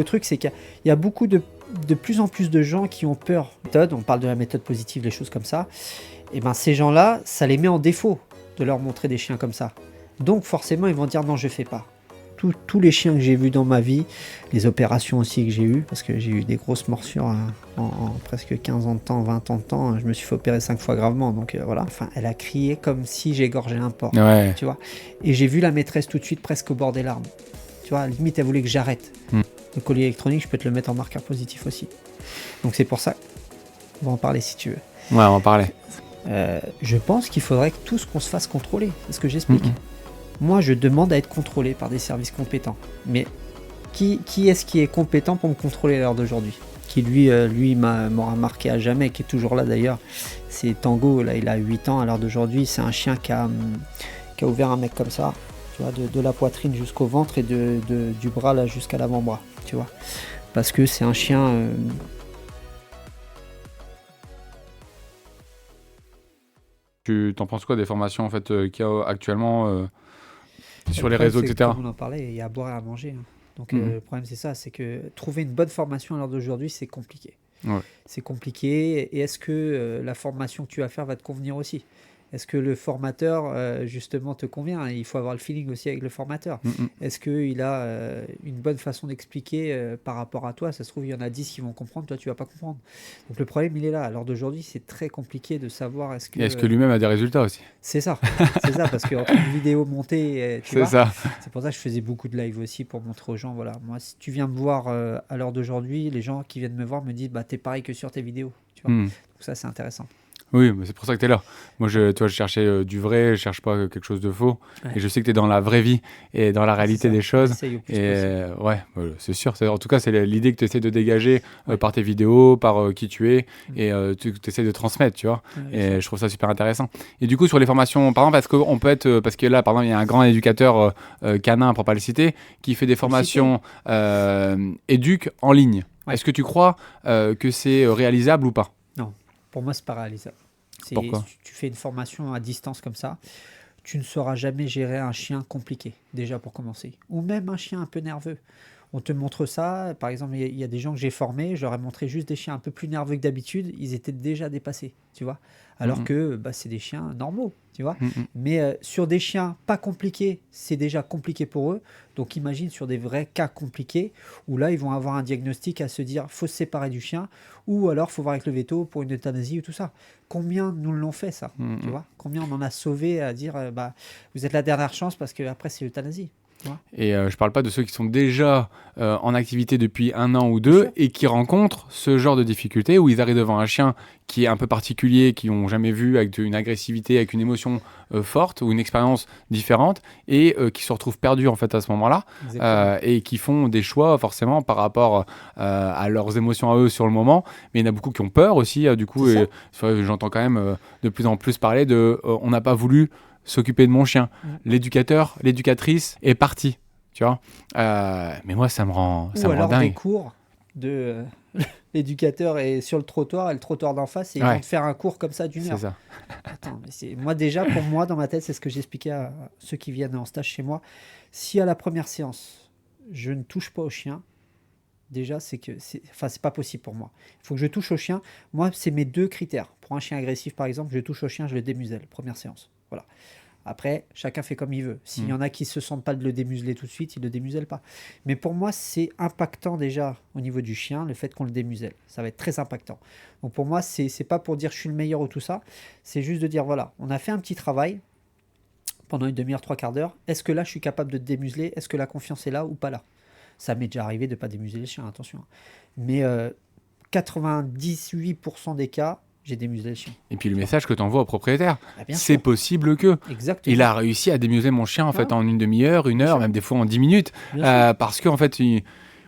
Le truc, c'est qu'il y a beaucoup de plus en plus de gens qui ont peur. On parle de la méthode positive, des choses comme ça. Et ben ces gens-là, ça les met en défaut de leur montrer des chiens comme ça. Donc forcément, ils vont dire non, je fais pas. Tous les chiens que j'ai vus dans ma vie, les opérations aussi que j'ai eues, parce que j'ai eu des grosses morsures en presque 15 ans de temps, 20 ans de temps, je me suis fait opérer 5 fois gravement, donc voilà. Enfin, elle a crié comme si j'égorgeais un porc, Ouais. tu vois. Et j'ai vu la maîtresse tout de suite presque au bord des larmes. Tu vois, limite, elle voulait que j'arrête. Le collier électronique, je peux te le mettre en marqueur positif aussi. Donc c'est pour ça, on va en parler si tu veux. Ouais, on va en parler. Je pense qu'il faudrait que tous qu'on se fasse contrôler, c'est ce que j'explique. Moi, je demande à être contrôlé par des services compétents. Mais qui est-ce qui est compétent pour me contrôler à l'heure d'aujourd'hui ? Qui lui m'aura marqué à jamais, qui est toujours là d'ailleurs. C'est Tango, là, il a 8 ans à l'heure d'aujourd'hui. C'est un chien qui a ouvert un mec comme ça, tu vois, de la poitrine jusqu'au ventre et du bras là jusqu'à l'avant-bras, tu vois. Parce que c'est un chien... Tu t'en penses quoi des formations en fait qu'il y a actuellement sur les problème, réseaux, c'est que, etc. comme on en parlait, il y a à boire et à manger. Hein. Donc le problème c'est ça, c'est que trouver une bonne formation à l'heure d'aujourd'hui, c'est compliqué. Ouais. C'est compliqué. Et est-ce que la formation que tu vas faire va te convenir aussi ? Est-ce que le formateur, justement, te convient ? Il faut avoir le feeling aussi avec le formateur. Est-ce qu'il a une bonne façon d'expliquer par rapport à toi ? Ça se trouve, il y en a 10 qui vont comprendre, toi, tu vas pas comprendre. Donc le problème, il est là. À l'heure d'aujourd'hui, c'est très compliqué de savoir est-ce que... Et est-ce que lui-même a des résultats aussi ? C'est ça, parce qu'entre une vidéo montée, tu vois, ça. c'est pour ça que je faisais beaucoup de live aussi pour montrer aux gens, voilà, moi, si tu viens me voir à l'heure d'aujourd'hui, les gens qui viennent me voir me disent, bah, t'es pareil que sur tes vidéos, tu vois. Donc ça, c'est intéressant. Oui, mais c'est pour ça que tu es là. Moi, je cherchais du vrai, je cherche pas quelque chose de faux. Ouais. Et je sais que tu es dans la vraie vie et dans la réalité des choses. Et ouais, c'est sûr. En tout cas, c'est l'idée que tu essaies de dégager par tes vidéos, par qui tu es, et tu essaies de transmettre, tu vois. Et je trouve ça super intéressant. Et du coup, sur les formations, par exemple, parce que là, par exemple, il y a un grand éducateur canin, pour pas le citer, qui fait des formations éduc en ligne. Ouais. Est-ce que tu crois que c'est réalisable ou pas ? Non. Pour moi, c'est pas réalisable. Pourquoi ? Tu fais une formation à distance comme ça, tu ne sauras jamais gérer un chien compliqué, déjà pour commencer. Ou même un chien un peu nerveux. On te montre ça, par exemple, il y a des gens que j'ai formés, je leur ai montré juste des chiens un peu plus nerveux que d'habitude, ils étaient déjà dépassés, tu vois. Alors que c'est des chiens normaux, tu vois. Mais sur des chiens pas compliqués, c'est déjà compliqué pour eux. Donc imagine sur des vrais cas compliqués, où là, ils vont avoir un diagnostic à se dire, faut se séparer du chien, ou alors faut voir avec le veto pour une euthanasie ou tout ça. Combien nous l'ont fait ça, tu vois ? Combien on en a sauvé à dire, vous êtes la dernière chance parce qu'après c'est l'euthanasie. Et je parle pas de ceux qui sont déjà en activité depuis 1 an ou 2 et qui rencontrent ce genre de difficultés où ils arrivent devant un chien qui est un peu particulier, qu'ils n'ont jamais vu, avec une agressivité, avec une émotion forte ou une expérience différente et qui se retrouvent perdus en fait à ce moment-là et qui font des choix forcément par rapport à leurs émotions à eux sur le moment. Mais il y en a beaucoup qui ont peur aussi du coup. Et, j'entends quand même de plus en plus parler de on n'a pas voulu s'occuper de mon chien. L'éducatrice est partie, tu vois. Mais moi, ça me rend dingue. Des cours de l'éducateur est sur le trottoir et le trottoir d'en face et ils vont te faire un cours comme ça d'1 heure. C'est ça. Attends, mais moi déjà, pour moi, dans ma tête, c'est ce que j'expliquais à ceux qui viennent en stage chez moi. Si à la première séance, je ne touche pas au chien, déjà, c'est pas possible pour moi. Il faut que je touche au chien. Moi, c'est mes 2 critères. Pour un chien agressif, par exemple, je touche au chien, je le démuselle, première séance. Voilà. Après, chacun fait comme il veut. S'il y en a qui ne se sentent pas de le démuseler tout de suite, ils ne le démusellent pas. Mais pour moi, c'est impactant déjà au niveau du chien, le fait qu'on le démuselle. Ça va être très impactant. Donc pour moi, c'est pas pour dire je suis le meilleur ou tout ça. C'est juste de dire, voilà, on a fait un petit travail pendant une demi-heure, 3/4 d'heure. Est-ce que là, je suis capable de te démuseler ? Est-ce que la confiance est là ou pas là ? Ça m'est déjà arrivé de ne pas démuseler le chien, attention. Mais 98% des cas, j'ai démuselé le chien. Et puis le message que tu envoies au propriétaire, c'est possible que. Exactement. Il a réussi à démuseler mon chien en fait en une demi-heure, 1 heure, même des fois en 10 minutes, parce qu'en fait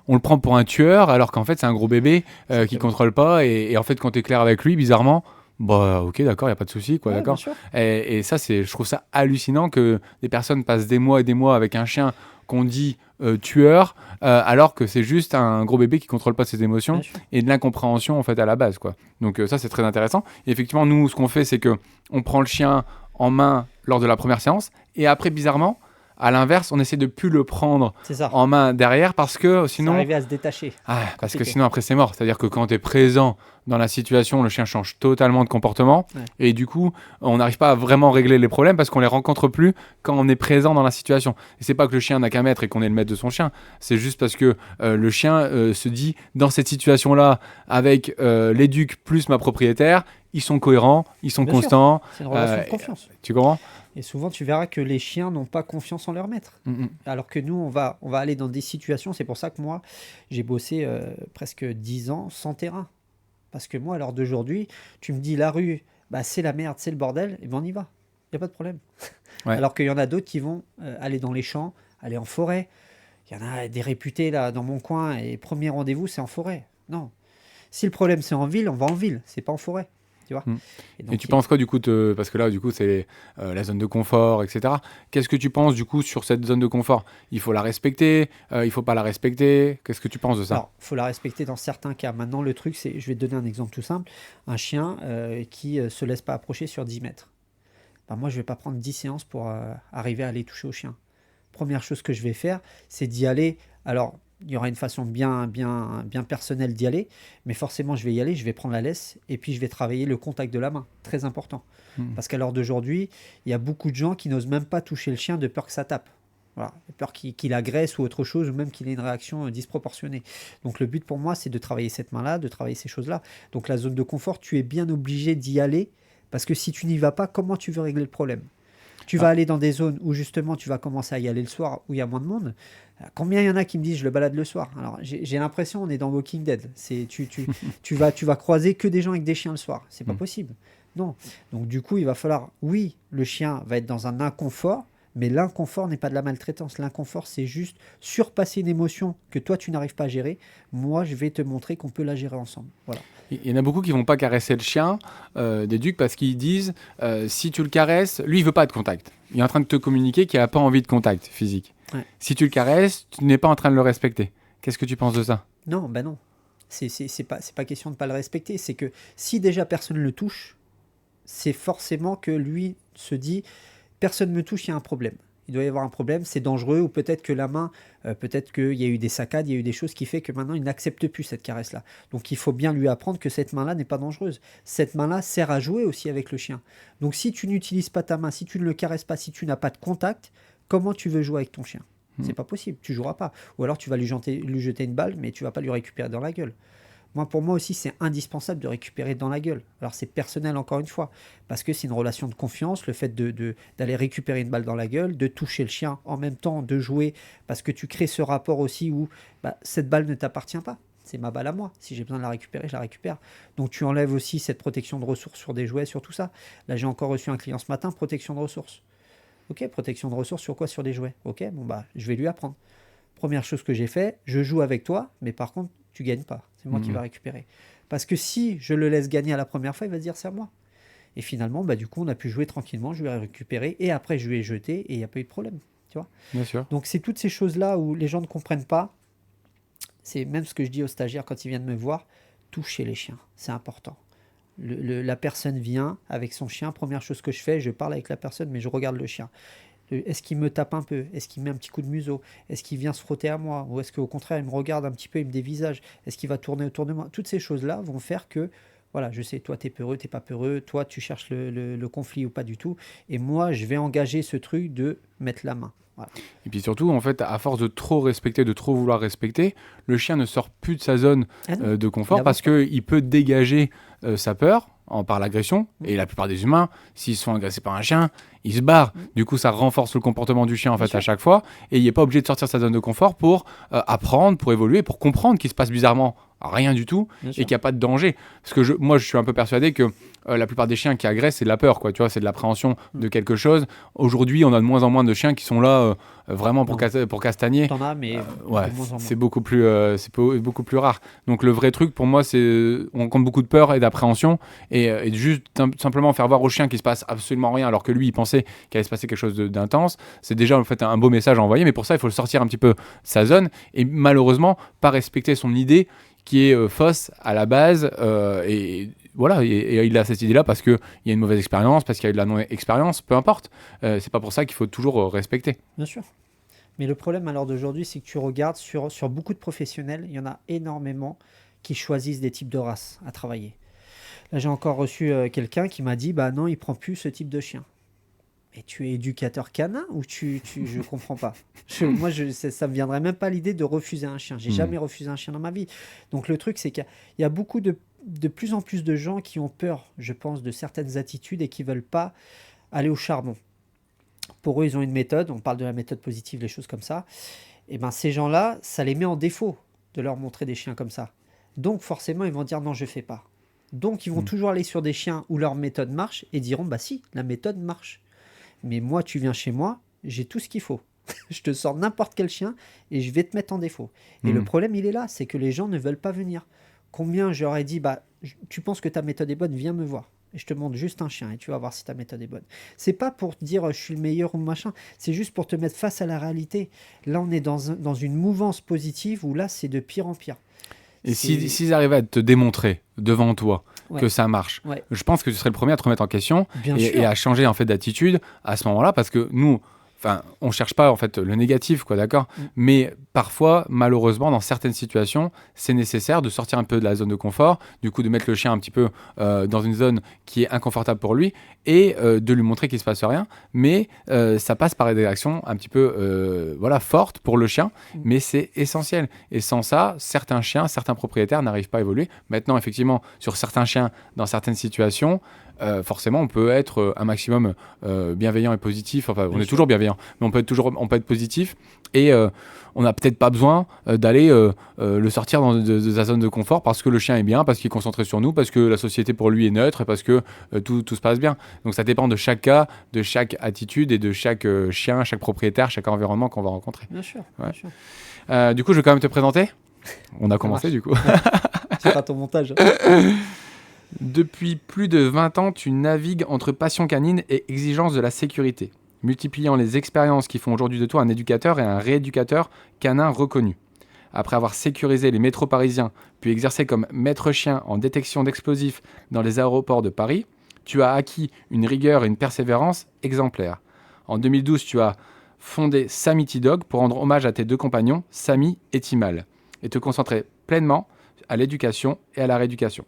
on le prend pour un tueur alors qu'en fait c'est un gros bébé qui contrôle pas et en fait quand tu es clair avec lui, bizarrement, bah ok d'accord, il y a pas de souci quoi, d'accord. Et ça je trouve ça hallucinant que des personnes passent des mois et des mois avec un chien qu'on dit tueur, alors que c'est juste un gros bébé qui contrôle pas ses émotions et de l'incompréhension en fait à la base quoi. Donc ça c'est très intéressant. Et effectivement nous ce qu'on fait c'est que on prend le chien en main lors de la première séance et après bizarrement À l'inverse, on essaie de plus le prendre C'est ça. en main derrière parce que C'est sinon, arriver à se détacher. parce que Compliqué. sinon après c'est mort. C'est-à-dire que quand tu es présent dans la situation, le chien change totalement de comportement Ouais. et du coup, on n'arrive pas à vraiment régler les problèmes parce qu'on les rencontre plus quand on est présent dans la situation. Et c'est pas que le chien n'a qu'un maître et qu'on est le maître de son chien. C'est juste parce que le chien se dit dans cette situation-là avec l'éduc plus ma propriétaire, ils sont cohérents, ils sont Bien sûr. constants. C'est une relation Euh, de confiance. Tu comprends? Et souvent, tu verras que les chiens n'ont pas confiance en leur maître. Alors que nous, on va aller dans des situations. C'est pour ça que moi, j'ai bossé presque 10 ans sans terrain. Parce que moi, à l'heure d'aujourd'hui, tu me dis la rue, bah, c'est la merde, c'est le bordel, et ben on y va. Il n'y a pas de problème. Ouais. Alors qu'il y en a d'autres qui vont aller dans les champs, aller en forêt. Il y en a des réputés là dans mon coin, et premier rendez-vous, c'est en forêt. Non. Si le problème c'est en ville, on va en ville, c'est pas en forêt. Tu vois. Mm. Et donc, Et tu penses quoi du coup parce que là du coup c'est la zone de confort, etc. Qu'est-ce que tu penses du coup sur cette zone de confort? Il faut la respecter, il faut pas la respecter. Qu'est-ce que tu penses de ça? Alors, il faut la respecter dans certains cas. Maintenant, le truc, c'est, je vais te donner un exemple tout simple. Un chien qui se laisse pas approcher sur 10 mètres. Ben, moi, je vais pas prendre 10 séances pour arriver à aller toucher au chien. Première chose que je vais faire, c'est d'y aller. Alors, il y aura une façon bien personnelle d'y aller, mais forcément, je vais y aller, je vais prendre la laisse et puis je vais travailler le contact de la main. Très important. Parce qu'à l'heure d'aujourd'hui, il y a beaucoup de gens qui n'osent même pas toucher le chien de peur que ça tape. Voilà, de peur qu'il agresse ou autre chose, ou même qu'il ait une réaction disproportionnée. Donc le but pour moi, c'est de travailler cette main-là, de travailler ces choses-là. Donc la zone de confort, tu es bien obligé d'y aller, parce que si tu n'y vas pas, comment tu veux régler le problème? Tu vas aller dans des zones où justement tu vas commencer à y aller le soir, où il y a moins de monde. Combien il y en a qui me disent je le balade le soir? Alors j'ai l'impression on est dans Walking Dead. Tu vas croiser que des gens avec des chiens le soir. C'est pas possible. Non. Donc du coup il va falloir, oui, le chien va être dans un inconfort, mais l'inconfort n'est pas de la maltraitance. L'inconfort, c'est juste surpasser une émotion que toi, tu n'arrives pas à gérer. Moi, je vais te montrer qu'on peut la gérer ensemble. Voilà. Il y en a beaucoup qui vont pas caresser le chien des ducs parce qu'ils disent si tu le caresses, lui il veut pas de contact. Il est en train de te communiquer qu'il a pas envie de contact physique. Ouais. Si tu le caresses, tu n'es pas en train de le respecter. Qu'est-ce que tu penses de ça? Non, ben non. C'est pas question de ne pas le respecter. C'est que si déjà personne ne le touche, c'est forcément que lui se dit personne ne me touche, il y a un problème. Il doit y avoir un problème, c'est dangereux, ou peut-être que la main, peut-être qu'il y a eu des saccades, il y a eu des choses qui fait que maintenant il n'accepte plus cette caresse-là. Donc il faut bien lui apprendre que cette main-là n'est pas dangereuse. Cette main-là sert à jouer aussi avec le chien. Donc si tu n'utilises pas ta main, si tu ne le caresses pas, si tu n'as pas de contact, comment tu veux jouer avec ton chien? C'est pas possible, tu joueras pas. Ou alors tu vas lui jeter une balle, mais tu vas pas lui récupérer dans la gueule. Pour moi aussi, c'est indispensable de récupérer dans la gueule. Alors, c'est personnel, encore une fois, parce que c'est une relation de confiance, le fait d'aller récupérer une balle dans la gueule, de toucher le chien en même temps, de jouer, parce que tu crées ce rapport aussi où cette balle ne t'appartient pas. C'est ma balle à moi. Si j'ai besoin de la récupérer, je la récupère. Donc, tu enlèves aussi cette protection de ressources sur des jouets, sur tout ça. Là, j'ai encore reçu un client ce matin, protection de ressources. Ok, protection de ressources sur quoi? Sur des jouets. Ok, je vais lui apprendre. Première chose que j'ai fait, je joue avec toi, mais par contre, tu gagnes pas. C'est moi qui va récupérer. Parce que si je le laisse gagner à la première fois, il va se dire c'est à moi. Et finalement, du coup, on a pu jouer tranquillement, je lui ai récupéré, et après, je lui ai jeté, et il n'y a pas eu de problème. Tu vois? Bien sûr. Donc, c'est toutes ces choses-là où les gens ne comprennent pas. C'est même ce que je dis aux stagiaires quand ils viennent me voir, toucher les chiens, c'est important. La personne vient avec son chien, première chose que je fais, je parle avec la personne, mais je regarde le chien. Est-ce qu'il me tape un peu? Est-ce qu'il met un petit coup de museau? Est-ce qu'il vient se frotter à moi? Ou est-ce qu'au contraire, il me regarde un petit peu, il me dévisage? Est-ce qu'il va tourner autour de moi? Toutes ces choses-là vont faire que, voilà, je sais, toi, t'es peureux, t'es pas peureux, toi, tu cherches le conflit ou pas du tout. Et moi, je vais engager ce truc de mettre la main. Voilà. Et puis surtout, en fait, à force de trop respecter, de trop vouloir respecter, le chien ne sort plus de sa zone de confort parce qu'il peut dégager sa peur par l'agression. Et la plupart des humains, s'ils se font agresser par un chien, ils se barrent. Du coup, ça renforce le comportement du chien en fait à chaque fois. Et il n'est pas obligé de sortir de sa zone de confort pour apprendre, pour évoluer, pour comprendre qu'il se passe bizarrement rien du tout et qu'il n'y a pas de danger. Parce que moi, je suis un peu persuadé que la plupart des chiens qui agressent, c'est de la peur, quoi. Tu vois, c'est de l'appréhension de quelque chose. Aujourd'hui, on a de moins en moins de chiens qui sont là vraiment pour castagner. T'en as, mais ouais, c'est beaucoup plus rare. Donc le vrai truc pour moi, c'est on compte beaucoup de peur et d'appréhension et juste simplement faire voir au chien qu'il se passe absolument rien alors que lui il pensait qu'il allait se passer quelque chose d'intense. C'est déjà en fait un beau message à envoyer, mais pour ça il faut le sortir un petit peu de sa zone et malheureusement pas respecter son idée qui est fausse à la base et voilà, et il a cette idée-là parce qu'il y a une mauvaise expérience, parce qu'il y a eu de la non-expérience, peu importe. C'est pas pour ça qu'il faut toujours respecter. Bien sûr. Mais le problème à l'heure d'aujourd'hui, c'est que tu regardes sur beaucoup de professionnels, il y en a énormément qui choisissent des types de races à travailler. Là, j'ai encore reçu quelqu'un qui m'a dit, bah non, il prend plus ce type de chien. Mais tu es éducateur canin ou je comprends pas. Moi, ça me viendrait même pas l'idée de refuser un chien. J'ai jamais refusé un chien dans ma vie. Donc le truc, c'est qu'il y a beaucoup de plus en plus de gens qui ont peur, je pense, de certaines attitudes et qui veulent pas aller au charbon. Pour eux, ils ont une méthode. On parle de la méthode positive, les choses comme ça. Et ben ces gens-là, ça les met en défaut de leur montrer des chiens comme ça. Donc forcément, ils vont dire non, je fais pas. Donc ils vont toujours aller sur des chiens où leur méthode marche et diront bah si, la méthode marche. Mais moi, tu viens chez moi, j'ai tout ce qu'il faut. Je te sors n'importe quel chien et je vais te mettre en défaut. Et le problème, il est là, c'est que les gens ne veulent pas venir. Combien j'aurais dit, bah, tu penses que ta méthode est bonne, viens me voir. Et je te montre juste un chien et tu vas voir si ta méthode est bonne. C'est pas pour te dire je suis le meilleur ou machin, c'est juste pour te mettre face à la réalité. Là, on est dans une mouvance positive où là, c'est de pire en pire. Et s'ils arrivaient à te démontrer devant toi que ça marche, je pense que tu serais le premier à te remettre en question et à changer en fait d'attitude à ce moment-là, parce que nous, on cherche pas en fait le négatif, quoi, d'accord. Mais parfois, malheureusement, dans certaines situations, c'est nécessaire de sortir un peu de la zone de confort, du coup de mettre le chien un petit peu dans une zone qui est inconfortable pour lui et de lui montrer qu'il se passe rien. Mais ça passe par des actions un petit peu fortes pour le chien, mais c'est essentiel. Et sans ça, certains chiens, certains propriétaires n'arrivent pas à évoluer. Maintenant, effectivement, sur certains chiens, dans certaines situations, forcément, on peut être un maximum bienveillant et positif. Enfin, on est toujours bienveillant, mais on peut être positif et on n'a peut-être pas besoin d'aller le sortir de sa zone de confort parce que le chien est bien, parce qu'il est concentré sur nous, parce que la société pour lui est neutre et parce que tout se passe bien. Donc ça dépend de chaque cas, de chaque attitude et de chaque chien, chaque propriétaire, chaque environnement qu'on va rencontrer. Bien sûr. Ouais. Bien sûr. Du coup, je vais quand même te présenter. On a commencé du coup. C'est pas ton montage. Depuis plus de 20 ans, tu navigues entre passion canine et exigence de la sécurité, multipliant les expériences qui font aujourd'hui de toi un éducateur et un rééducateur canin reconnu. Après avoir sécurisé les métros parisiens, puis exercé comme maître chien en détection d'explosifs dans les aéroports de Paris, tu as acquis une rigueur et une persévérance exemplaires. En 2012, tu as fondé Samity Dog pour rendre hommage à tes deux compagnons, Samy et Timal, et te concentrer pleinement à l'éducation et à la rééducation.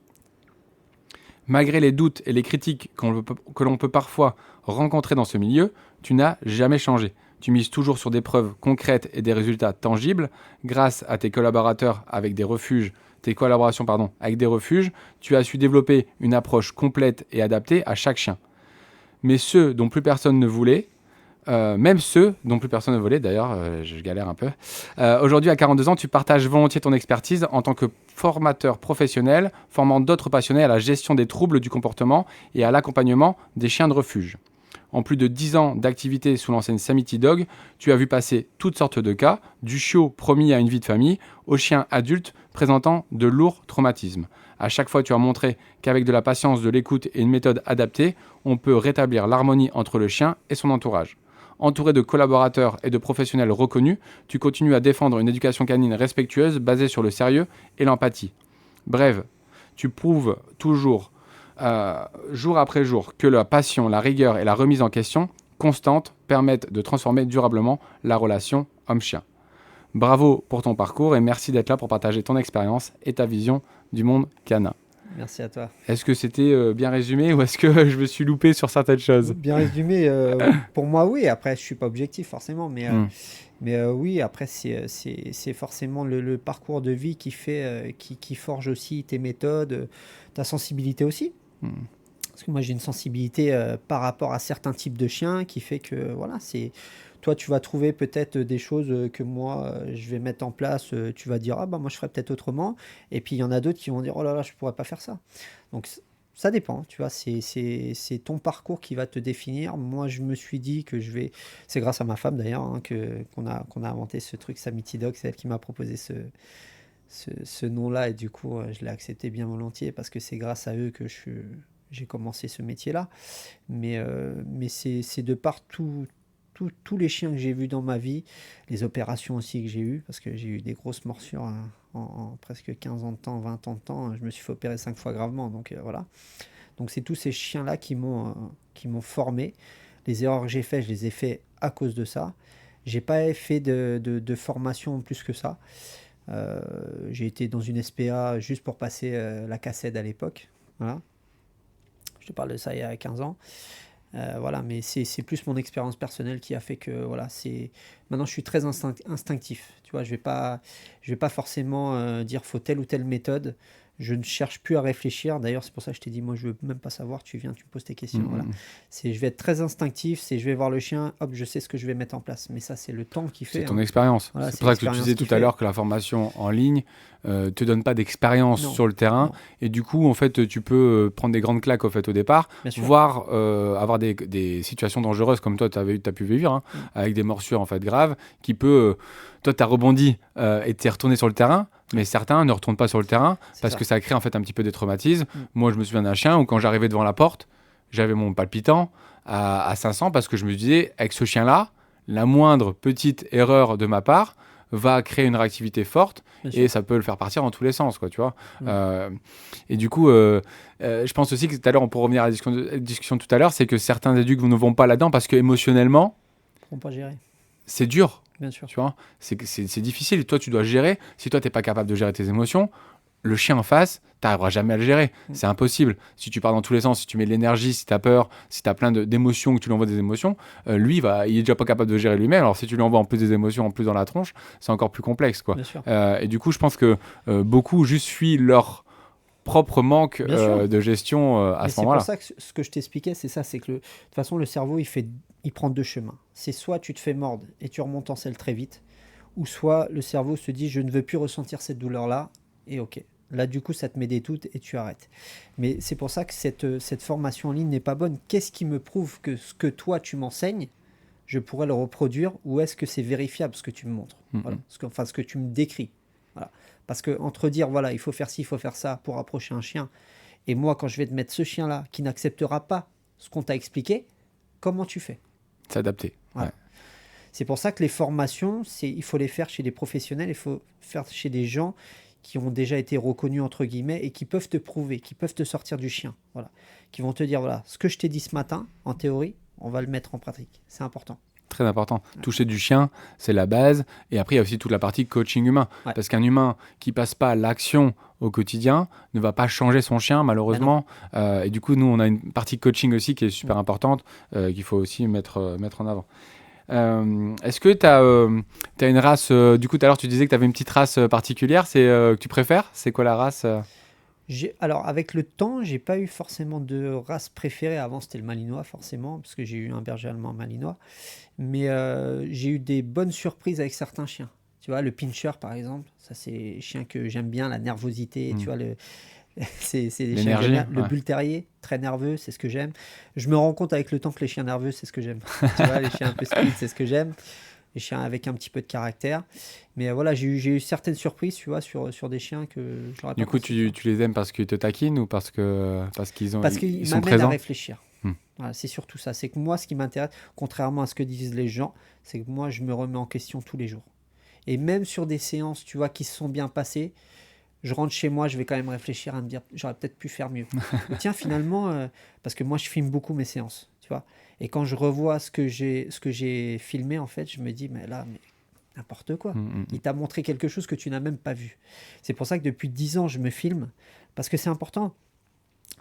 Malgré les doutes et les critiques que l'on peut parfois rencontrer dans ce milieu, tu n'as jamais changé. Tu mises toujours sur des preuves concrètes et des résultats tangibles. Grâce à tes collaborateurs avec des refuges, tes collaborations avec des refuges, tu as su développer une approche complète et adaptée à chaque chien. Mais ceux dont plus personne ne voulait, même ceux dont plus personne ne voulait, d'ailleurs, je galère un peu. Aujourd'hui, à 42 ans, tu partages volontiers ton expertise en tant que formateur professionnel, formant d'autres passionnés à la gestion des troubles du comportement et à l'accompagnement des chiens de refuge. En plus de 10 ans d'activité sous l'enseigne Samity Dog, tu as vu passer toutes sortes de cas, du chiot promis à une vie de famille, aux chiens adultes présentant de lourds traumatismes. À chaque fois, tu as montré qu'avec de la patience, de l'écoute et une méthode adaptée, on peut rétablir l'harmonie entre le chien et son entourage. Entouré de collaborateurs et de professionnels reconnus, tu continues à défendre une éducation canine respectueuse basée sur le sérieux et l'empathie. Bref, tu prouves toujours, jour après jour, que la passion, la rigueur et la remise en question constante permettent de transformer durablement la relation homme-chien. Bravo pour ton parcours et merci d'être là pour partager ton expérience et ta vision du monde canin. Merci à toi. Est-ce que c'était bien résumé ou est-ce que je me suis loupé sur certaines choses ? Bien résumé, pour moi, oui. Après, je ne suis pas objectif, forcément. Mais oui, après, c'est forcément le parcours de vie qui fait, qui forge aussi tes méthodes, ta sensibilité aussi. Parce que moi, j'ai une sensibilité par rapport à certains types de chiens qui fait que, voilà, toi, tu vas trouver peut-être des choses que moi, je vais mettre en place. Tu vas dire, ah bah moi, je ferais peut-être autrement. Et puis, il y en a d'autres qui vont dire, oh là là, je ne pourrais pas faire ça. Donc, ça dépend, tu vois. C'est ton parcours qui va te définir. Moi, je me suis dit que c'est grâce à ma femme, d'ailleurs, hein, qu'on a inventé ce truc, Samity Dog. C'est elle qui m'a proposé ce nom-là. Et du coup, je l'ai accepté bien volontiers parce que c'est grâce à eux que j'ai commencé ce métier-là. Mais c'est de partout tous les chiens que j'ai vus dans ma vie, les opérations aussi que j'ai eues, parce que j'ai eu des grosses morsures en presque 15 ans de temps, 20 ans de temps. Je me suis fait opérer 5 fois gravement, donc voilà. Donc c'est tous ces chiens-là qui m'ont formé. Les erreurs que j'ai faites, je les ai fait à cause de ça. J'ai pas fait de formation plus que ça. J'ai été dans une SPA juste pour passer la cassette à l'époque. Voilà. Je te parle de ça il y a 15 ans. Voilà, mais c'est plus mon expérience personnelle qui a fait que voilà, maintenant je suis très instinctif. Tu vois, je vais pas forcément dire faut telle ou telle méthode. Je ne cherche plus à réfléchir. D'ailleurs, c'est pour ça que je t'ai dit, moi, je veux même pas savoir. Tu viens, tu me poses tes questions. Voilà. Je vais être très instinctif. Je vais voir le chien. Hop, je sais ce que je vais mettre en place. Mais ça, c'est le temps qui fait. C'est ton expérience. Voilà, c'est pour ça que tu disais tout à l'heure que la formation en ligne te donne pas d'expérience sur le terrain. Et du coup, en fait, tu peux prendre des grandes claques au départ, voire avoir des situations dangereuses comme toi, tu as pu vivre, avec des morsures en fait graves, qui peut... toi, tu as rebondi et tu es retourné sur le terrain. Mais certains ne retournent pas sur le terrain parce que ça crée en fait un petit peu des traumatismes. Moi, je me souviens d'un chien où quand j'arrivais devant la porte, j'avais mon palpitant à 500 parce que je me disais, avec ce chien-là, la moindre petite erreur de ma part va créer une réactivité forte et ça peut le faire partir dans tous les sens, quoi, tu vois. Et du coup, je pense aussi que tout à l'heure, on peut revenir à la discussion tout à l'heure, c'est que certains adultes ne vont pas là-dedans parce qu'émotionnellement, ils ne pourront pas gérer. C'est dur. Bien sûr. Tu vois, c'est difficile. Toi, tu dois gérer. Si toi, tu n'es pas capable de gérer tes émotions, le chien en face, tu n'arriveras jamais à le gérer. C'est impossible. Si tu pars dans tous les sens, si tu mets de l'énergie, si tu as peur, si tu as plein d'émotions, que tu lui envoies des émotions, lui, il est déjà pas capable de gérer lui-même. Alors, si tu lui envoies en plus des émotions, en plus dans la tronche, c'est encore plus complexe, quoi. Bien sûr. Et du coup, je pense que beaucoup juste fuient leur propre manque de gestion à ce moment-là. C'est pour ça que ce que je t'expliquais, c'est ça, c'est que de toute façon, le cerveau, il prend deux chemins. C'est soit tu te fais mordre et tu remontes en selle très vite, ou soit le cerveau se dit, je ne veux plus ressentir cette douleur-là, et ok. Là, du coup, ça te met des doutes et tu arrêtes. Mais c'est pour ça que cette formation en ligne n'est pas bonne. Qu'est-ce qui me prouve que ce que toi, tu m'enseignes, je pourrais le reproduire, ou est-ce que c'est vérifiable ce que tu me montres, voilà. Ce que tu me décris. Voilà. Parce que entre dire, voilà, il faut faire ci, il faut faire ça pour approcher un chien, et moi, quand je vais te mettre ce chien-là qui n'acceptera pas ce qu'on t'a expliqué, comment tu fais ? S'adapter. Voilà. Ouais. C'est pour ça que les formations, il faut les faire chez des professionnels, il faut faire chez des gens qui ont déjà été reconnus, entre guillemets, et qui peuvent te prouver, qui peuvent te sortir du chien. Voilà. Qui vont te dire, voilà, ce que je t'ai dit ce matin, en théorie, on va le mettre en pratique. C'est important. Très important. Ouais. Toucher du chien, c'est la base. Et après, il y a aussi toute la partie coaching humain. Ouais. Parce qu'un humain qui passe pas à l'action au quotidien ne va pas changer son chien, malheureusement. Et du coup, nous, on a une partie coaching aussi qui est super importante, qu'il faut aussi mettre en avant. Est-ce que tu as une race... du coup, tout à l'heure, tu disais que tu avais une petite race particulière. Que tu préfères ? C'est quoi la race Alors, avec le temps, j'ai pas eu forcément de race préférée. Avant, c'était le malinois, forcément, parce que j'ai eu un berger allemand malinois. Mais j'ai eu des bonnes surprises avec certains chiens. Tu vois, le pincher, par exemple, ça, c'est un chien que j'aime bien, la nervosité. Tu vois, c'est des chiens que j'aime bien. Le bull terrier, très nerveux, c'est ce que j'aime. Je me rends compte avec le temps que les chiens nerveux, c'est ce que j'aime. Tu vois, les chiens un peu speed, c'est ce que j'aime. Les chiens avec un petit peu de caractère. Mais voilà, j'ai eu certaines surprises, tu vois, sur des chiens que j'aurais pas. Du coup, tu les aimes parce qu'ils te taquinent ou parce qu'ils sont m'amènent présents à réfléchir. Voilà, c'est surtout ça. C'est que moi, ce qui m'intéresse, contrairement à ce que disent les gens, c'est que moi, je me remets en question tous les jours. Et même sur des séances, tu vois, qui se sont bien passées, je rentre chez moi, je vais quand même réfléchir à me dire, j'aurais peut-être pu faire mieux. Tiens, finalement, parce que moi, je filme beaucoup mes séances, tu vois. Et quand je revois ce que j'ai filmé, en fait, je me dis, mais n'importe quoi. Il t'a montré quelque chose que tu n'as même pas vu. C'est pour ça que depuis 10 ans, je me filme, parce que c'est important.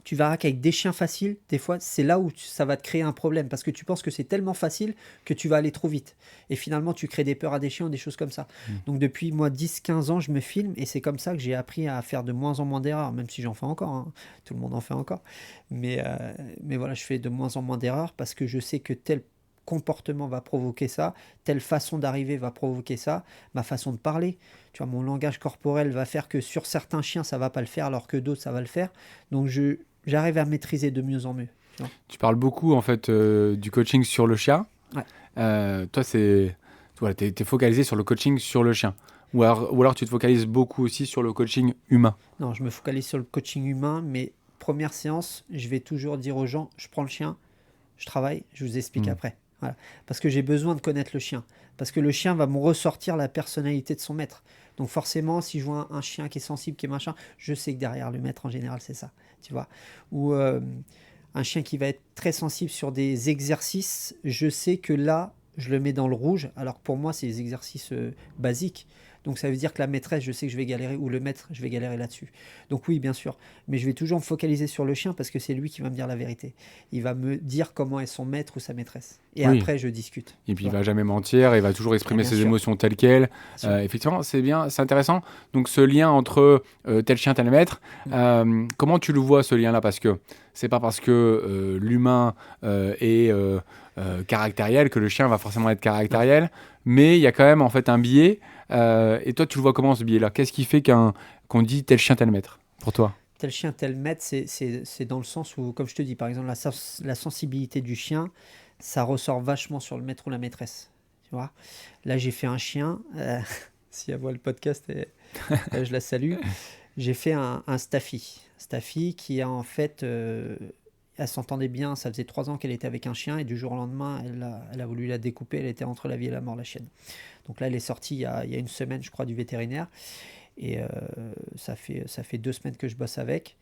Tu verras qu'avec des chiens faciles, des fois, c'est là où ça va te créer un problème, parce que tu penses que c'est tellement facile que tu vas aller trop vite. Et finalement, tu crées des peurs à des chiens ou des choses comme ça. Donc depuis, moi, 10-15 ans, je me filme, et c'est comme ça que j'ai appris à faire de moins en moins d'erreurs, même si j'en fais encore, hein. Tout le monde en fait encore. Mais voilà, je fais de moins en moins d'erreurs, parce que je sais que tel comportement va provoquer ça, telle façon d'arriver va provoquer ça, ma façon de parler, tu vois, mon langage corporel va faire que sur certains chiens, ça va pas le faire, alors que d'autres, ça va le faire. Donc j'arrive à maîtriser de mieux en mieux. Tu parles beaucoup en fait du coaching sur le chien. Ouais. Toi, t'es focalisé sur le coaching sur le chien. Ou alors tu te focalises beaucoup aussi sur le coaching humain. Non, je me focalise sur le coaching humain, mais première séance, je vais toujours dire aux gens, je prends le chien, je travaille, je vous explique après. Voilà. Parce que j'ai besoin de connaître le chien. Parce que le chien va me ressortir la personnalité de son maître. Donc forcément, si je vois un chien qui est sensible, qui est machin, je sais que derrière le maître, en général, c'est ça. Tu vois. Ou un chien qui va être très sensible sur des exercices, je sais que là, je le mets dans le rouge, alors que pour moi, c'est des exercices basiques. Donc ça veut dire que la maîtresse, je sais que je vais galérer, ou le maître, je vais galérer là-dessus. Donc oui, bien sûr. Mais je vais toujours me focaliser sur le chien parce que c'est lui qui va me dire la vérité. Il va me dire comment est son maître ou sa maîtresse. Et Oui. après, je discute. Et puis Tu il vois. va jamais mentir, il va toujours exprimer Bien ses sûr. émotions telles quelles. Bien sûr. Effectivement, c'est bien, c'est intéressant. Donc ce lien entre tel chien, tel maître, comment tu le vois ce lien-là? Parce que c'est pas parce que l'humain est caractériel que le chien va forcément être caractériel, mais il y a quand même en fait un biais. Et toi, tu le vois comment ce biais-là? Qu'est-ce qui fait qu'on dit tel chien, tel maître pour toi? Tel chien, tel maître, c'est dans le sens où, comme je te dis, par exemple, la sensibilité du chien, ça ressort vachement sur le maître ou la maîtresse. Tu vois. Là, j'ai fait un chien. Si elle voit le podcast, je la salue. J'ai fait un Staffy. Staffy qui a en fait... elle s'entendait bien, ça faisait 3 ans qu'elle était avec un chien et du jour au lendemain, elle a voulu la découper, elle était entre la vie et la mort, la chienne. Donc là, elle est sortie il y a une semaine, je crois, du vétérinaire. Et ça fait 2 semaines que je bosse avec.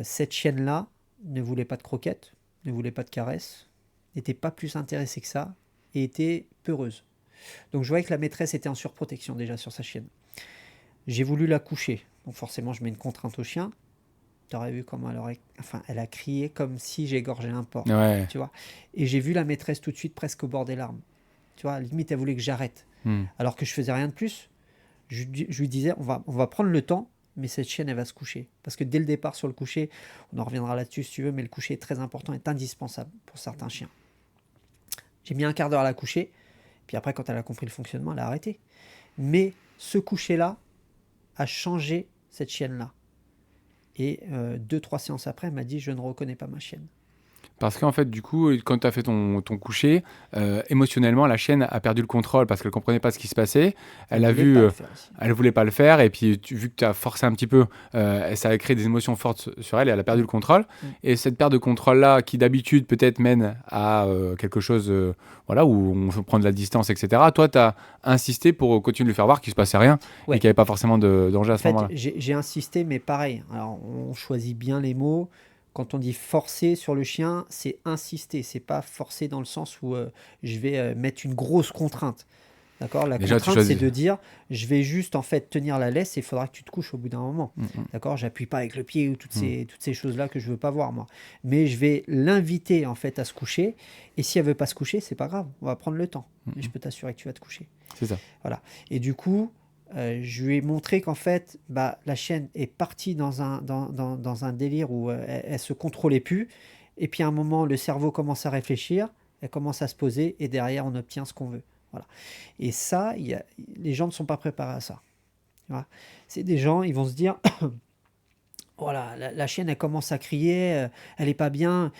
Cette chienne-là ne voulait pas de croquettes, ne voulait pas de caresses, n'était pas plus intéressée que ça et était peureuse. Donc je voyais que la maîtresse était en surprotection déjà sur sa chienne. J'ai voulu la coucher. Donc forcément, je mets une contrainte au chien. Tu aurais vu comment elle a crié comme si j'égorgeais un porc. Ouais. Tu vois. Et j'ai vu la maîtresse tout de suite presque au bord des larmes. Tu vois, limite, elle voulait que j'arrête. Alors que je faisais rien de plus. Je lui disais, on va prendre le temps, mais cette chienne, elle va se coucher. Parce que dès le départ sur le coucher, on en reviendra là-dessus si tu veux, mais le coucher est très important, est indispensable pour certains chiens. J'ai mis un quart d'heure à la coucher, puis après, quand elle a compris le fonctionnement, elle a arrêté. Mais ce coucher-là a changé cette chienne-là. Et 2-3 séances après, elle m'a dit, je ne reconnais pas ma chienne. Parce qu'en fait, du coup, quand tu as fait ton coucher, émotionnellement, la chienne a perdu le contrôle parce qu'elle comprenait pas ce qui se passait. Elle a vu, elle voulait pas le faire, et puis vu que tu as forcé un petit peu, ça a créé des émotions fortes sur elle, et elle a perdu le contrôle. Et cette perte de contrôle-là, qui d'habitude peut-être mène à quelque chose voilà, où on prend de la distance, etc. Toi, tu as insisté pour continuer de lui faire voir qu'il se passait rien, Ouais. et qu'il n'y avait pas forcément de danger à ce moment-là. J'ai insisté, mais pareil. Alors, on choisit bien les mots. Quand on dit forcer sur le chien, c'est insister. C'est pas forcer dans le sens où je vais mettre une grosse contrainte. D'accord. La Déjà, contrainte, c'est de dire, je vais juste en fait tenir la laisse et il faudra que tu te couches au bout d'un moment. D'accord. J'appuie pas avec le pied ou toutes ces choses-là que je veux pas voir moi. Mais je vais l'inviter en fait à se coucher. Et si elle veut pas se coucher, c'est pas grave. On va prendre le temps. Mais je peux t'assurer que tu vas te coucher. C'est ça. Voilà. Et du coup, je lui ai montré qu'en fait, la chienne est partie dans un délire où elle se contrôlait plus. Et puis à un moment, le cerveau commence à réfléchir, elle commence à se poser, et derrière, on obtient ce qu'on veut. Voilà. Et ça, les gens ne sont pas préparés à ça. Voilà. C'est des gens, ils vont se dire, voilà, la chienne, elle commence à crier, elle n'est pas bien.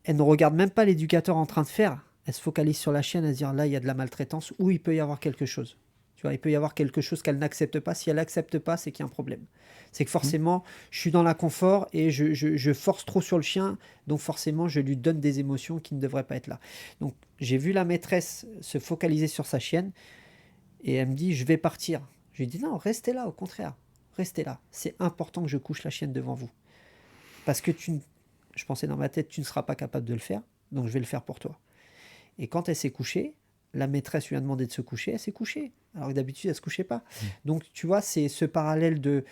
Elle ne regarde même pas l'éducateur en train de faire. Elle se focalise sur la chienne, elle se dit, là, il y a de la maltraitance, ou il peut y avoir quelque chose. Tu vois, il peut y avoir quelque chose qu'elle n'accepte pas. Si elle n'accepte pas, c'est qu'il y a un problème. C'est que forcément, je suis dans l'inconfort et je force trop sur le chien. Donc forcément, je lui donne des émotions qui ne devraient pas être là. Donc j'ai vu la maîtresse se focaliser sur sa chienne et elle me dit, je vais partir. Je lui dis, non, restez là, au contraire. Restez là. C'est important que je couche la chienne devant vous. Parce que je pensais dans ma tête, tu ne seras pas capable de le faire. Donc je vais le faire pour toi. Et quand elle s'est couchée, la maîtresse lui a demandé de se coucher, elle s'est couchée. Alors que d'habitude, elle ne se couchait pas. Donc, tu vois, c'est ce parallèle de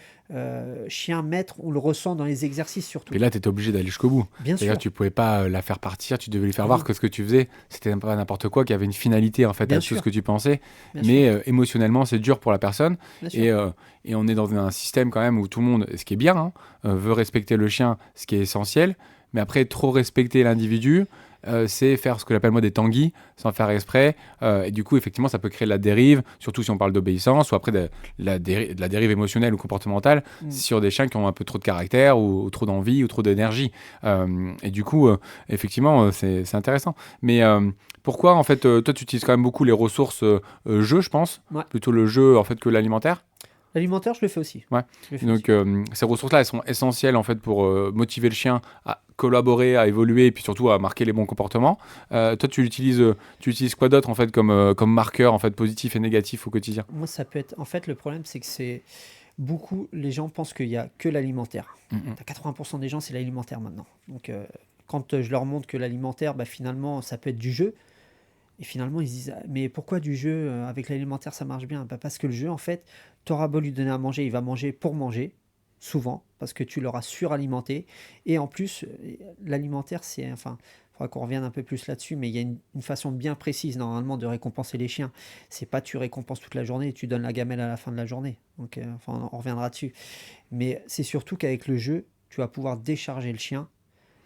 chien-maître, on le ressent dans les exercices surtout. Et là, tu étais obligé d'aller jusqu'au bout. Bien C'est-à-dire sûr. tu ne pouvais pas la faire partir, tu devais lui faire voir que ce que tu faisais, c'était pas n'importe quoi, qu'il y avait une finalité en fait Bien à tout sûr. ce que tu pensais. Bien Mais émotionnellement, c'est dur pour la personne. Bien sûr. Et on est dans un système quand même où tout le monde, ce qui est bien, hein, veut respecter le chien, ce qui est essentiel. Mais après, trop respecter l'individu, c'est faire ce que j'appelle moi des tanguis, sans faire exprès. Et du coup, effectivement, ça peut créer de la dérive, surtout si on parle d'obéissance, ou après de la dérive émotionnelle ou comportementale, sur des chiens qui ont un peu trop de caractère, ou trop d'envie, ou trop d'énergie. Et du coup, effectivement, c'est intéressant. Mais pourquoi, en fait, toi, tu utilises quand même beaucoup les ressources jeu, je pense, Ouais. plutôt le jeu en fait que l'alimentaire? L'alimentaire, je le fais aussi. Ouais. Je le fais Donc, ces ressources-là, elles sont essentielles en fait pour motiver le chien à collaborer, à évoluer et puis surtout à marquer les bons comportements. Toi, tu utilises quoi d'autre en fait comme marqueur en fait positif et négatif au quotidien? Moi, ça peut être. En fait, le problème, c'est que c'est beaucoup. Les gens pensent qu'il y a que l'alimentaire. Mhm. T'as 80% des gens, c'est l'alimentaire maintenant. Donc, quand je leur montre que l'alimentaire, bah, finalement, ça peut être du jeu. Et finalement, ils se disent, ah, mais pourquoi du jeu avec l'alimentaire, ça marche bien? Bah, parce que le jeu, en fait, t'auras beau lui donner à manger, il va manger pour manger, souvent, parce que tu l'auras suralimenté. Et en plus, l'alimentaire, c'est, enfin, il faudra qu'on revienne un peu plus là-dessus, mais il y a une façon bien précise, normalement, de récompenser les chiens. C'est pas tu récompenses toute la journée et tu donnes la gamelle à la fin de la journée. Donc, enfin, on reviendra dessus. Mais c'est surtout qu'avec le jeu, tu vas pouvoir décharger le chien,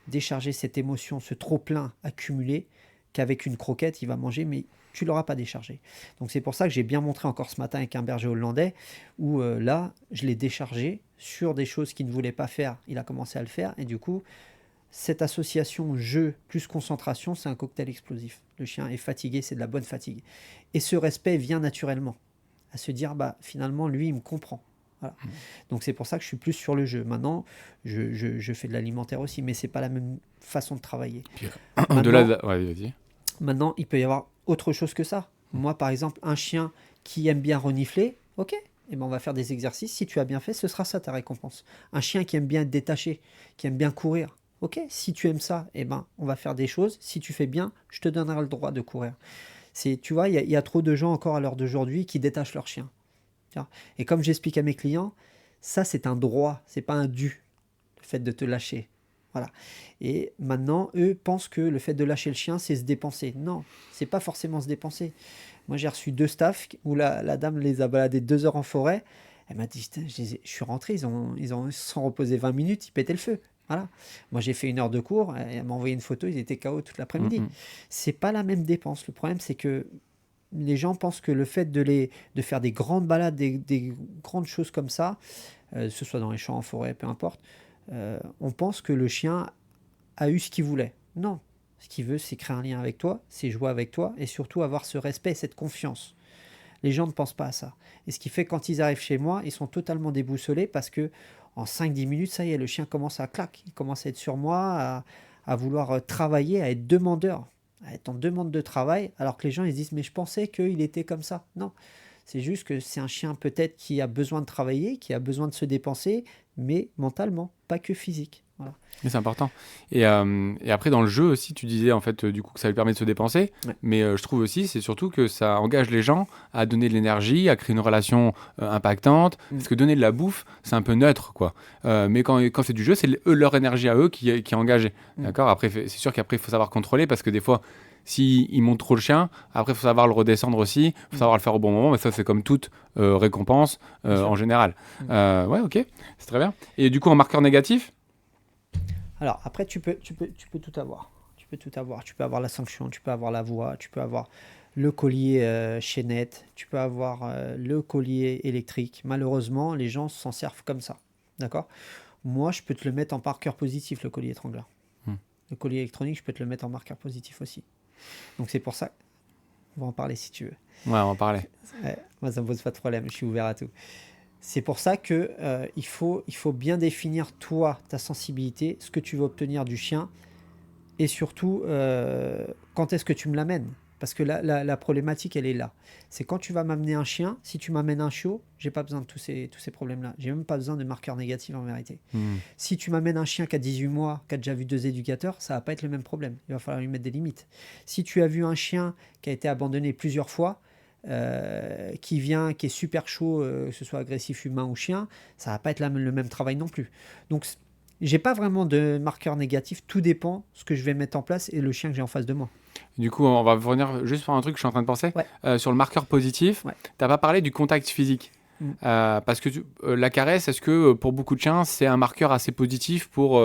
décharger cette émotion, ce trop-plein accumulé, qu'avec une croquette, il va manger, mais tu ne l'auras pas déchargé. Donc c'est pour ça que j'ai bien montré encore ce matin avec un berger hollandais, où là, je l'ai déchargé sur des choses qu'il ne voulait pas faire. Il a commencé à le faire, et du coup, cette association jeu plus concentration, c'est un cocktail explosif. Le chien est fatigué, c'est de la bonne fatigue. Et ce respect vient naturellement, à se dire, bah finalement, lui, il me comprend. Voilà. Donc c'est pour ça que je suis plus sur le jeu. Maintenant, je fais de l'alimentaire aussi, mais c'est pas la même façon de travailler. Puis, Maintenant, Ouais, vas-y. maintenant, il peut y avoir autre chose que ça. Moi, par exemple, un chien qui aime bien renifler, ok, eh ben on va faire des exercices. Si tu as bien fait, ce sera ça ta récompense. Un chien qui aime bien être détaché, qui aime bien courir, ok, si tu aimes ça, eh ben on va faire des choses. Si tu fais bien, je te donnerai le droit de courir. C'est, tu vois, il y a trop de gens encore à l'heure d'aujourd'hui qui détachent leur chien. Tiens. Et comme j'explique à mes clients, ça c'est un droit, c'est pas un dû, le fait de te lâcher. Voilà. Et maintenant, eux pensent que le fait de lâcher le chien, c'est se dépenser. Non, c'est pas forcément se dépenser. Moi, j'ai reçu 2 staffs où la dame les a baladés 2 heures en forêt. Elle m'a dit, je suis rentré, ils se sont reposés 20 minutes, ils pétaient le feu. Voilà. Moi, j'ai fait 1 heure de cours, elle m'a envoyé une photo, ils étaient KO toute l'après-midi. Mhm. C'est pas la même dépense. Le problème, c'est que les gens pensent que le fait de faire des grandes balades, des grandes choses comme ça, que ce soit dans les champs, en forêt, peu importe, on pense que le chien a eu ce qu'il voulait. Non, ce qu'il veut, c'est créer un lien avec toi, c'est jouer avec toi, et surtout avoir ce respect et cette confiance. Les gens ne pensent pas à ça. Et ce qui fait que quand ils arrivent chez moi, ils sont totalement déboussolés parce que en 5-10 minutes, ça y est, le chien commence à claquer, il commence à être sur moi, à vouloir travailler, à être demandeur, à être en demande de travail, alors que les gens ils se disent mais je pensais qu'il était comme ça. Non, c'est juste que c'est un chien peut-être qui a besoin de travailler, qui a besoin de se dépenser, mais mentalement, pas que physique. Voilà. Mais c'est important. Et après, dans le jeu aussi, tu disais en fait du coup que ça lui permet de se dépenser. Ouais. Mais je trouve aussi, c'est surtout que ça engage les gens à donner de l'énergie, à créer une relation impactante. Parce que donner de la bouffe, c'est un peu neutre, quoi. Mais quand c'est du jeu, c'est leur énergie à eux qui est engagée. Mm. D'accord. Après, c'est sûr qu'après, il faut savoir contrôler parce que des fois, si ils montent trop le chien, après, il faut savoir le redescendre aussi. Il faut savoir le faire au bon moment. Mais ça, c'est comme toute récompense Bien sûr. en général. Mm. Ouais, ok. C'est très bien. Et du coup, en marqueur négatif. Alors après, tu peux tout avoir. Tu peux tout avoir. Tu peux avoir la sanction, tu peux avoir la voix, tu peux avoir le collier chaînette, tu peux avoir le collier électrique. Malheureusement, les gens s'en servent comme ça. D'accord? Moi, je peux te le mettre en marqueur positif, le collier étrangleur. Hmm. Le collier électronique, je peux te le mettre en marqueur positif aussi. Donc c'est pour ça. On va en parler si tu veux. Ouais, on en parlait. Ouais, moi, ça me pose pas de problème. Je suis ouvert à tout. C'est pour ça que il faut bien définir toi, ta sensibilité, ce que tu veux obtenir du chien et surtout quand est-ce que tu me l'amènes. Parce que la problématique, elle est là. C'est quand tu vas m'amener un chien, si tu m'amènes un chiot, j'ai pas besoin de tous ces problèmes-là. J'ai même pas besoin de marqueurs négatifs en vérité. Hmm. Si tu m'amènes un chien qui a 18 mois, qui a déjà vu 2 éducateurs, ça va pas être le même problème. Il va falloir lui mettre des limites. Si tu as vu un chien qui a été abandonné plusieurs fois, qui vient, qui est super chaud, que ce soit agressif humain ou chien, ça va pas être le même travail non plus. Donc, j'ai pas vraiment de marqueur négatif. Tout dépend ce que je vais mettre en place et le chien que j'ai en face de moi. Du coup, on va revenir juste sur un truc que je suis en train de penser. Ouais. Sur le marqueur positif, Ouais. t'as pas parlé du contact physique. Mm. Parce que la caresse, est-ce que pour beaucoup de chiens, c'est un marqueur assez positif pour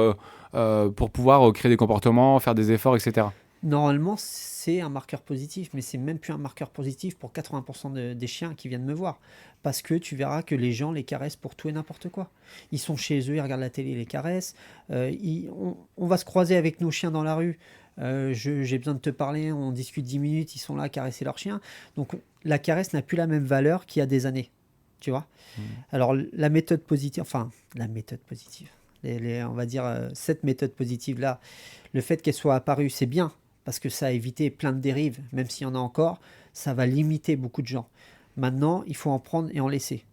pouvoir créer des comportements, faire des efforts, etc. Normalement, c'est un marqueur positif, mais c'est même plus un marqueur positif pour 80% des chiens qui viennent me voir. Parce que tu verras que les gens les caressent pour tout et n'importe quoi. Ils sont chez eux, ils regardent la télé, ils les caressent. On va se croiser avec nos chiens dans la rue. J'ai besoin de te parler, on discute 10 minutes, ils sont là à caresser leur chien. Donc la caresse n'a plus la même valeur qu'il y a des années. tu vois. Alors, la méthode positive, on va dire cette méthode positive-là, le fait qu'elle soit apparue, c'est bien, parce que ça a évité plein de dérives, même s'il y en a encore, ça va limiter beaucoup de gens. Maintenant, il faut en prendre et en laisser.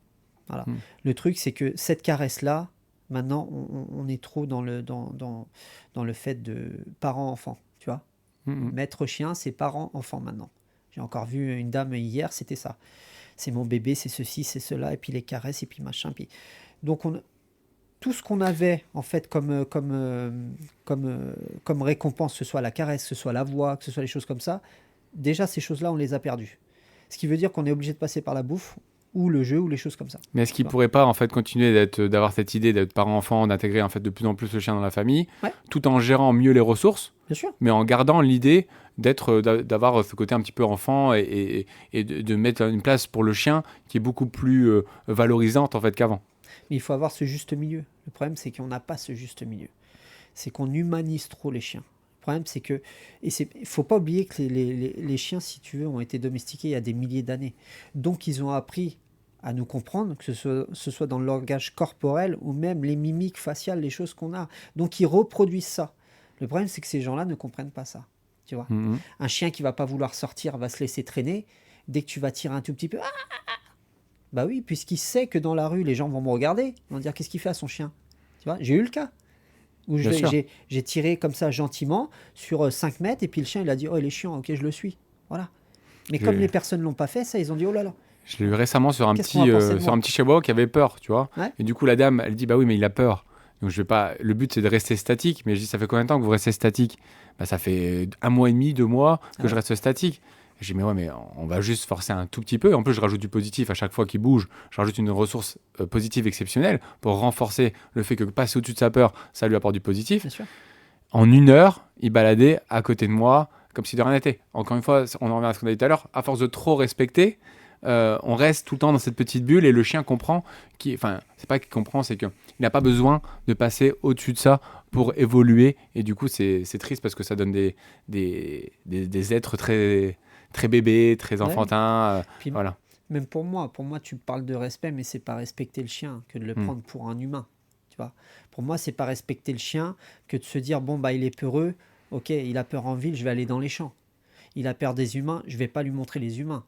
Voilà. Le truc, c'est que cette caresse-là, maintenant, on est trop dans le fait de parent-enfant, tu vois. Maître chien, c'est parent-enfant maintenant. J'ai encore vu une dame hier, c'était ça. C'est mon bébé, c'est ceci, c'est cela, et puis les caresses, et puis machin. Puis... Donc, tout ce qu'on avait, en fait, comme récompense, que ce soit la caresse, que ce soit la voix, que ce soit les choses comme ça, déjà, ces choses-là, on les a perdues. Ce qui veut dire qu'on est obligé de passer par la bouffe, ou le jeu, ou les choses comme ça. Mais est-ce qu'il pourrait pas en fait continuer d'avoir cette idée d'être parent-enfant, d'intégrer en fait de plus en plus le chien dans la famille, tout en gérant mieux les ressources, bien sûr, mais en gardant l'idée d'avoir ce côté un petit peu enfant et de mettre une place pour le chien qui est beaucoup plus valorisante en fait qu'avant. Mais il faut avoir ce juste milieu. Le problème, c'est qu'on n'a pas ce juste milieu. C'est qu'on humanise trop les chiens. Le problème, c'est que... Il ne faut pas oublier que les chiens, si tu veux, ont été domestiqués il y a des milliers d'années. Donc, ils ont appris à nous comprendre, que ce soit dans le langage corporel ou même les mimiques faciales, les choses qu'on a. Donc, ils reproduisent ça. Le problème, c'est que ces gens-là ne comprennent pas ça. Tu vois, un chien qui ne va pas vouloir sortir va se laisser traîner. Dès que tu vas tirer un tout petit peu... Bah oui, puisqu'il sait que dans la rue, les gens vont me regarder. Ils vont dire, qu'est-ce qu'il fait à son chien? Tu vois, j'ai eu le cas où j'ai tiré comme ça gentiment sur 5 mètres et puis le chien, il a dit, oh, il est chiant, ok, je le suis. Voilà. Mais comme les personnes ne l'ont pas fait, ça, ils ont dit, oh là là. Je l'ai eu récemment sur un petit chihuahua qui avait peur, tu vois. Ouais. Et du coup, la dame, elle dit, bah oui, mais il a peur. Donc, je vais pas... Le but, c'est de rester statique. Mais je dis, ça fait combien de temps que vous restez statique? Bah, ça fait 1 mois et demi, 2 mois que je reste statique. J'ai dit, mais ouais, mais on va juste forcer un tout petit peu. Et en plus, je rajoute du positif à chaque fois qu'il bouge. Je rajoute une ressource positive exceptionnelle pour renforcer le fait que passer au-dessus de sa peur, ça lui apporte du positif. Bien sûr. En 1 heure, il baladait à côté de moi comme si de rien n'était. Encore une fois, on en revient à ce qu'on a dit tout à l'heure. À force de trop respecter, on reste tout le temps dans cette petite bulle et le chien comprend. Enfin, c'est pas qu'il comprend, c'est qu'il n'a pas besoin de passer au-dessus de ça pour évoluer. Et du coup, c'est triste parce que ça donne des êtres très bébés, très enfantins. Puis, voilà. Même pour moi, tu parles de respect, mais c'est pas respecter le chien que de le prendre pour un humain. Tu vois. Pour moi, c'est pas respecter le chien que de se dire, bon, bah, il est peureux, ok, il a peur en ville, je vais aller dans les champs. Il a peur des humains, je vais pas lui montrer les humains.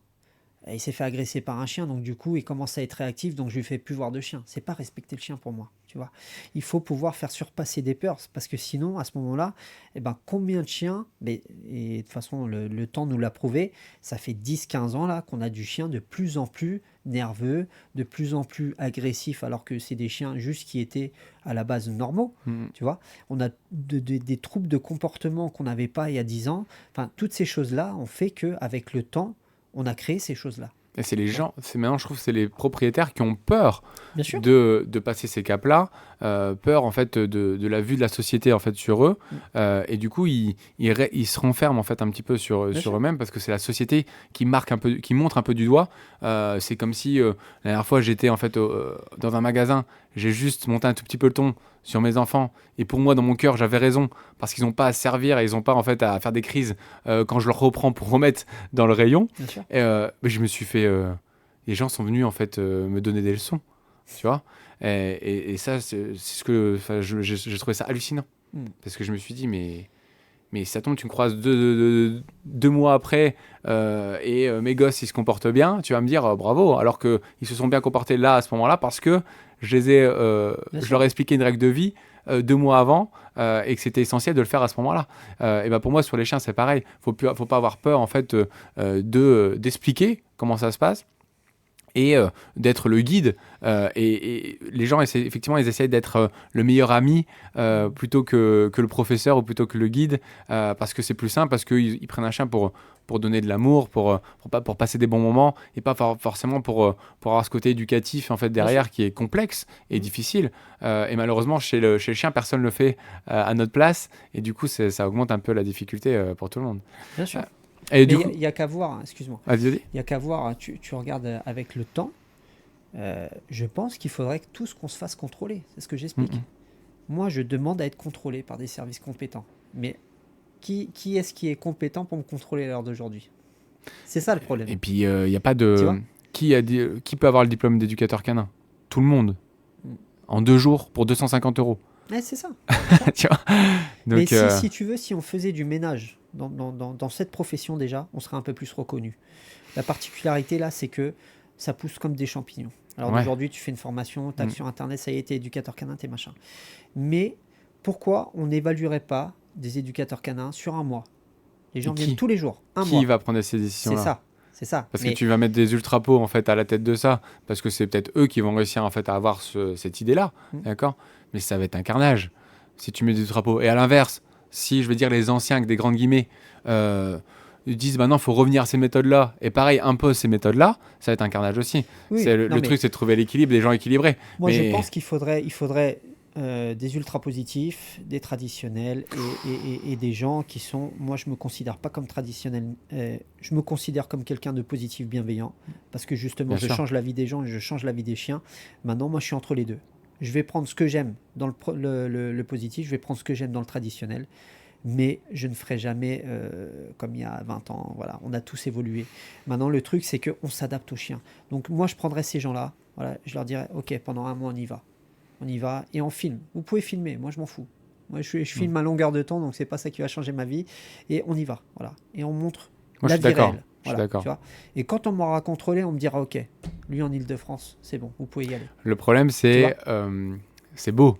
Et il s'est fait agresser par un chien, donc du coup, il commence à être réactif, donc je lui fais plus voir de chien. C'est pas respecter le chien pour moi, tu vois. Il faut pouvoir faire surpasser des peurs, parce que sinon, à ce moment-là, eh ben, combien de chiens, et de toute façon, le temps nous l'a prouvé, ça fait 10-15 ans là qu'on a du chien de plus en plus nerveux, de plus en plus agressif, alors que c'est des chiens juste qui étaient à la base normaux, tu vois. On a des troubles de comportement qu'on n'avait pas il y a 10 ans. Enfin, toutes ces choses-là ont fait qu'avec le temps, on a créé ces choses-là. Et c'est les gens, maintenant je trouve que c'est les propriétaires qui ont peur sûr. de passer ces caps-là, peur en fait de la vue de la société en fait sur eux, et du coup ils se renferment en fait un petit peu sur eux-mêmes parce que c'est la société qui montre un peu du doigt. C'est comme si la dernière fois j'étais en fait dans un magasin, j'ai juste monté un tout petit peu le ton sur mes enfants et pour moi dans mon cœur j'avais raison parce qu'ils n'ont pas à se servir et ils n'ont pas en fait à faire des crises quand je leur reprends pour remettre dans le rayon. Mais je me suis fait les gens sont venus en fait me donner des leçons, tu vois, et ça c'est ce que j'ai trouvé ça hallucinant parce que je me suis dit mais ça tombe, tu me croises 2 mois après et mes gosses ils se comportent bien, tu vas me dire bravo, alors qu'ils se sont bien comportés là à ce moment-là parce que je leur ai expliqué une règle de vie 2 mois avant et que c'était essentiel de le faire à ce moment-là. Et ben pour moi sur les chiens c'est pareil, faut pas avoir peur en fait d'expliquer comment ça se passe et d'être le guide et les gens effectivement ils essayent d'être le meilleur ami plutôt que le professeur ou plutôt que le guide parce que c'est plus simple, parce qu'ils prennent un chien pour donner de l'amour, pour passer des bons moments et pas forcément pour avoir ce côté éducatif en fait derrière qui est complexe et difficile et malheureusement chez le chien personne ne le fait à notre place et du coup ça augmente un peu la difficulté pour tout le monde. Bien sûr. Et il n'y a qu'à voir, excuse-moi. Il n'y a qu'à voir, tu regardes avec le temps, je pense qu'il faudrait que tous qu'on se fasse contrôler. C'est ce que j'explique. Moi, je demande à être contrôlé par des services compétents. Mais qui est-ce qui est compétent pour me contrôler à l'heure d'aujourd'hui? C'est ça le problème. Et puis, il n'y a pas de... Qui peut avoir le diplôme d'éducateur canin? Tout le monde. En 2 jours pour 250 euros. Ouais, c'est ça. Tu vois. Mais Donc, si tu veux, si on faisait du ménage dans cette profession déjà, on serait un peu plus reconnu. La particularité là, c'est que ça pousse comme des champignons. Alors Ouais. aujourd'hui, tu fais une formation, tu sur Internet, ça y est, t'es éducateur canin, t'es machin. Mais pourquoi on n'évaluerait pas des éducateurs canins sur un mois? Les gens Et viennent tous les jours, un qui mois. va prendre ces C'est décisions-là? ça, c'est ça. Parce Mais que tu vas mettre des ultra-pots en fait à la tête de ça, parce que c'est peut-être eux qui vont réussir en fait à avoir cette idée-là, d'accord? Mais ça va être un carnage si tu mets des ultra-pots. Et à l'inverse, si je veux dire les anciens avec des grandes guillemets ils disent bah non, faut revenir à ces méthodes-là, et pareil imposent ces méthodes-là, ça va être un carnage aussi. oui, Le non, mais truc c'est de trouver l'équilibre des gens équilibrés. moi je Mais pense qu'il faudrait des ultra positifs, des traditionnels et des gens qui sont. Moi, je me considère pas comme traditionnel. Je me considère comme quelqu'un de positif, bienveillant, parce que justement, bien je sûr, change la vie des gens et je change la vie des chiens. Maintenant, moi, je suis entre les deux. Je vais prendre ce que j'aime dans le positif, je vais prendre ce que j'aime dans le traditionnel, mais je ne ferai jamais comme il y a 20 ans. Voilà, on a tous évolué. Maintenant, le truc, c'est qu'on s'adapte aux chiens. Donc, moi, je prendrais ces gens-là. Voilà, je leur dirais, ok, pendant un mois, on y va. On y va et on filme. Vous pouvez filmer, moi je m'en fous. Moi je filme à longueur de temps, donc c'est pas ça qui va changer ma vie. Et on y va, voilà. Et on montre moi je la suis vie d'accord. réelle. Je suis Voilà, d'accord. tu vois. Et quand on m'aura contrôlé, on me dira ok, lui en Île-de-France, c'est bon, vous pouvez y aller. Le problème c'est beau,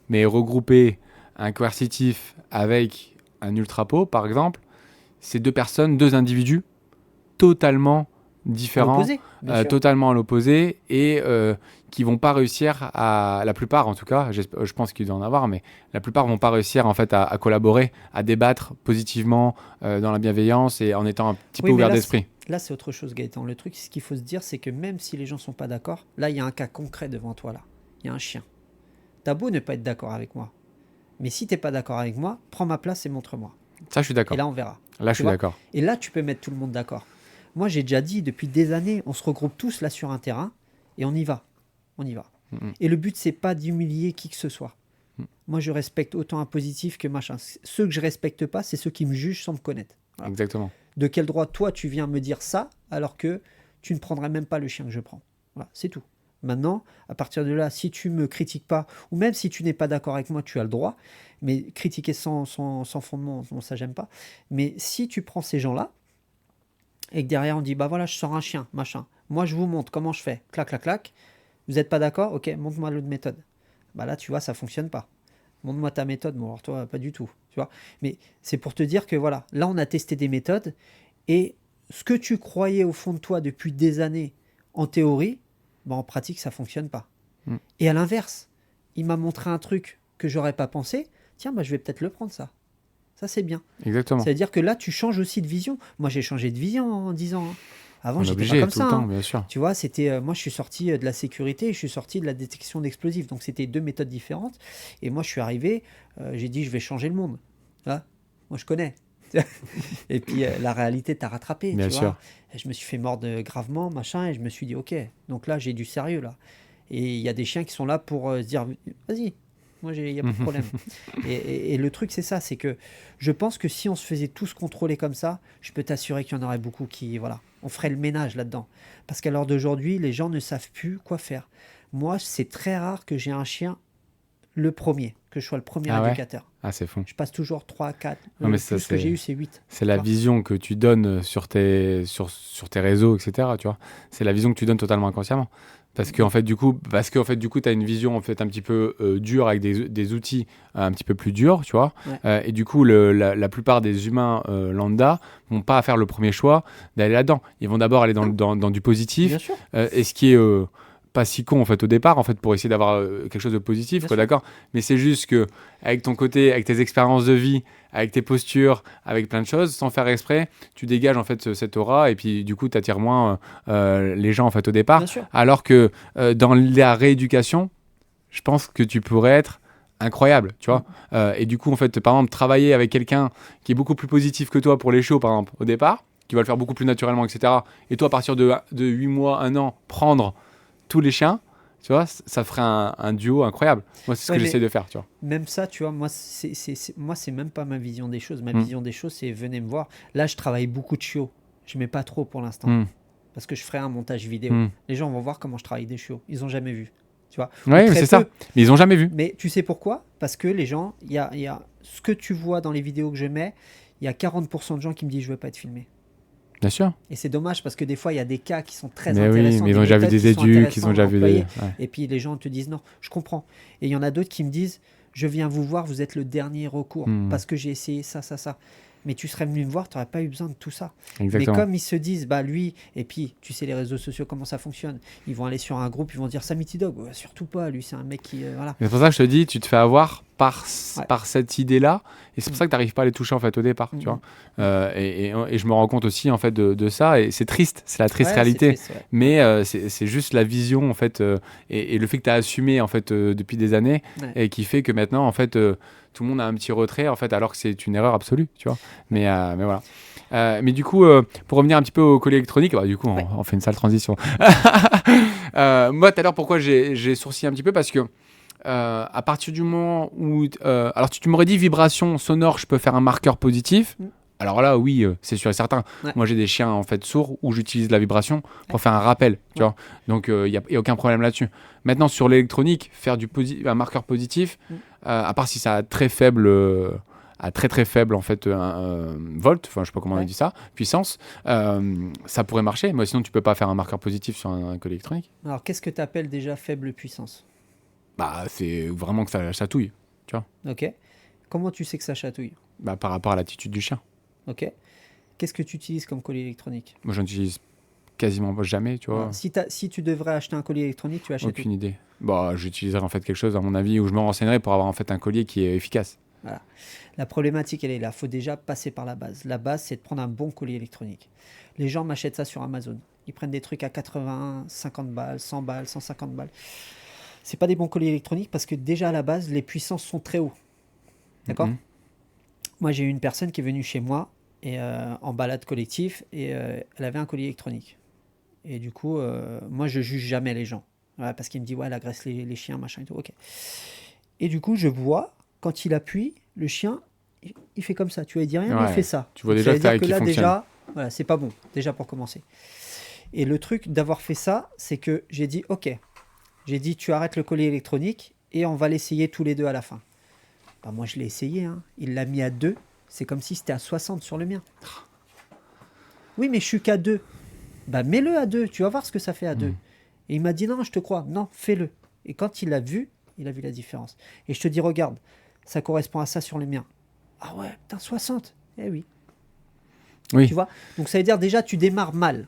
mais regrouper un coercitif avec un ultra-pot par exemple, c'est deux personnes, deux individus totalement À différents, l'opposé, bien sûr. totalement à l'opposé, et qui vont pas réussir à, la plupart en tout cas, je pense qu'il doit en avoir, mais la plupart vont pas réussir en fait à collaborer, à débattre positivement, dans la bienveillance et en étant un petit peu Oui, mais ouvert là, d'esprit. là c'est autre chose, Gaëtan. Le truc, ce qu'il faut se dire, c'est que même si les gens sont pas d'accord, là, il y a un cas concret devant toi, là. Il y a un chien. T'as beau ne pas être d'accord avec moi, mais si t'es pas d'accord avec moi, prends ma place et montre-moi. Ça, je suis Et d'accord. là, on verra. Là, je Tu suis vois. d'accord. Et là, tu peux mettre tout le monde d'accord. Moi, j'ai déjà dit, depuis des années, on se regroupe tous là sur un terrain et on y va. On y va. Mhm. Et le but, c'est pas d'humilier qui que ce soit. Mhm. Moi, je respecte autant un positif que machin. Ceux que je respecte pas, c'est ceux qui me jugent sans me connaître. Voilà. Exactement. De quel droit, toi, tu viens me dire ça alors que tu ne prendrais même pas le chien que je prends? Voilà, c'est tout. Maintenant, à partir de là, si tu me critiques pas, ou même si tu n'es pas d'accord avec moi, tu as le droit, mais critiquer sans fondement, bon, ça j'aime pas. Mais si tu prends ces gens-là, et que derrière on dit, bah voilà, je sors un chien, machin, moi je vous montre comment je fais, clac, clac, clac, vous n'êtes pas d'accord, ok, montre-moi l'autre méthode. Bah là, tu vois, ça fonctionne pas. Montre-moi ta méthode, bon alors toi, pas du tout, tu vois. Mais c'est pour te dire que voilà, là on a testé des méthodes, et ce que tu croyais au fond de toi depuis des années, en théorie, bah en pratique, ça fonctionne pas. Mm. Et à l'inverse, il m'a montré un truc que j'aurais pas pensé. Tiens, bah, je vais peut-être le prendre, ça. Ça, c'est bien. Exactement. Ça veut dire que là, tu changes aussi de vision. Moi, j'ai changé de vision en 10 ans. Hein. Avant, On est j'étais pas obligé comme tout ça. le temps, Hein. bien sûr. Tu vois, c'était moi, je suis sorti de la sécurité et je suis sorti de la détection d'explosifs. Donc, c'était deux méthodes différentes. Et moi, je suis arrivé, j'ai dit, je vais changer le monde. Là, moi, je connais. Et puis, la réalité t'a rattrapé. Bien tu sûr. vois. Et je me suis fait mordre gravement, machin, et je me suis dit, ok, donc là, j'ai du sérieux, là. Et il y a des chiens qui sont là pour se dire, vas-y, moi, il n'y a pas de problème. Et le truc, c'est ça, c'est que je pense que si on se faisait tous contrôler comme ça, je peux t'assurer qu'il y en aurait beaucoup qui, voilà, on ferait le ménage là-dedans. Parce qu'à l'heure d'aujourd'hui, les gens ne savent plus quoi faire. Moi, c'est très rare que j'ai un chien le premier, que je sois le premier Ah ouais? éducateur. Ah, c'est fou. Je passe toujours 3, 4. Non, mais Le ça, plus que j'ai eu, c'est 8. c'est la vision que tu donnes sur tes réseaux, etc. Tu vois, c'est la vision que tu donnes totalement inconsciemment. Parce qu'en fait, du coup, tu as une vision en fait un petit peu dure avec des outils un petit peu plus durs, tu vois. Ouais. Et du coup, la plupart des humains lambda vont pas faire le premier choix d'aller là-dedans. Ils vont d'abord aller dans du positif. Bien sûr. Et ce qui est pas si con en fait au départ en fait pour essayer d'avoir quelque chose de positif, Bien quoi, sûr. d'accord, mais c'est juste que avec ton côté, avec tes expériences de vie, avec tes postures, avec plein de choses, sans faire exprès, tu dégages en fait cette aura et puis du coup tu attires moins les gens en fait au départ, Bien sûr. alors que dans la rééducation, je pense que tu pourrais être incroyable, tu vois. Et du coup en fait par exemple travailler avec quelqu'un qui est beaucoup plus positif que toi pour les shows par exemple au départ, qui va le faire beaucoup plus naturellement, etc., et toi à partir de 8 mois, 1 an, prendre tous les chiens, tu vois, ça ferait un duo incroyable. Moi, c'est ce Ouais, que mais j'essaie de faire, tu vois. même ça, tu vois, moi, c'est même pas ma vision des choses. Ma vision des choses, c'est venez me voir. Là, je travaille beaucoup de chiots. Je mets pas trop pour l'instant. Mm. parce que je ferai un montage vidéo. Les gens vont voir comment je travaille des chiots. Ils n'ont jamais vu. Tu vois. Oui, c'est ça. Mais ils n'ont jamais vu. Mais tu sais pourquoi? Parce que les gens, il y a ce que tu vois dans les vidéos que je mets, il y a 40% de gens qui me disent je veux pas être filmé. Bien sûr. Et c'est dommage parce que des fois, il y a des cas qui sont très mais intéressants. Oui, mais ils ont déjà vu des éduques, ils ont déjà vu des... Ouais. Et puis les gens te disent non, je comprends. Et il y en a d'autres qui me disent je viens vous voir, vous êtes le dernier recours parce que j'ai essayé ça. Mais tu serais venu me voir, tu n'aurais pas eu besoin de tout ça. Exactement. Mais comme ils se disent, bah lui, et puis tu sais les réseaux sociaux, comment ça fonctionne. Ils vont aller sur un groupe, ils vont dire Samity Dog, ouais, surtout pas, lui c'est un mec qui... voilà. C'est pour ça que je te dis, tu te fais avoir par cette idée-là, et c'est pour ça que tu n'arrives pas à les toucher en fait au départ, tu vois. Et je me rends compte aussi en fait de ça, et c'est triste, c'est la triste réalité, triste, mais c'est juste la vision en fait, et le fait que tu as assumé en fait depuis des années, et qui fait que maintenant en fait... tout le monde a un petit retrait en fait alors que c'est une erreur absolue, tu vois. Mais voilà. Mais du coup, pour revenir un petit peu au collier électronique, bah, du coup, on fait une sale transition. Moi, tout à l'heure, pourquoi j'ai sourcillé un petit peu, parce que à partir du moment où, alors tu m'aurais dit vibration sonore, je peux faire un marqueur positif. Alors là, oui, c'est sûr et certain. Moi, j'ai des chiens en fait sourds où j'utilise la vibration pour faire un rappel, tu vois. Donc, il y a aucun problème là-dessus. Maintenant, sur l'électronique, faire un marqueur positif, à part si ça a très faible, très faible en fait volt, enfin je sais pas comment on dit ça, puissance, ça pourrait marcher. Mais sinon, tu peux pas faire un marqueur positif sur un collier électronique. Alors, qu'est-ce que tu appelles déjà faible puissance? Bah, c'est vraiment que ça chatouille, tu vois. Ok. Comment tu sais que ça chatouille? Bah, par rapport à l'attitude du chien. Ok. Qu'est-ce que tu utilises comme collier électronique? Moi, j'en utilise quasiment jamais, tu vois. Alors, si tu devrais acheter un collier électronique, tu achètes aucune idée. Bah, j'utiliserais en fait quelque chose, à mon avis, où je me renseignerais pour avoir en fait un collier qui est efficace. Voilà. La problématique, elle est là. Il faut déjà passer par la base. La base, c'est de prendre un bon collier électronique. Les gens m'achètent ça sur Amazon. Ils prennent des trucs à 80, 50 balles, 100 balles, 150 balles. C'est pas des bons colliers électroniques parce que déjà à la base, les puissances sont très hauts. D'accord? Moi, j'ai eu une personne qui est venue chez moi et, en balade collective et elle avait un collier électronique. Et du coup, moi, je juge jamais les gens. Voilà, parce qu'il me dit, ouais, elle agresse les chiens, machin et tout. Ok. Et du coup, je vois, quand il appuie, le chien, il fait comme ça. Tu vois, il dit rien, mais il fait ça. Tu vois déjà que là, déjà, voilà, c'est pas bon, déjà pour commencer. Et le truc d'avoir fait ça, c'est que j'ai dit, ok, j'ai dit, tu arrêtes le collier électronique et on va l'essayer tous les deux à la fin. Bah, moi, je l'ai essayé. Hein. Il l'a mis à 2. C'est comme si c'était à 60 sur le mien. Oui, mais je suis qu'à 2. Bah, mets-le à 2. Tu vas voir ce que ça fait à 2. Et il m'a dit, non, je te crois. Non, fais-le. Et quand il l'a vu, il a vu la différence. Et je te dis, regarde, ça correspond à ça sur le mien. Ah ouais, putain, 60. Eh oui. Tu vois? Donc, ça veut dire déjà, tu démarres mal.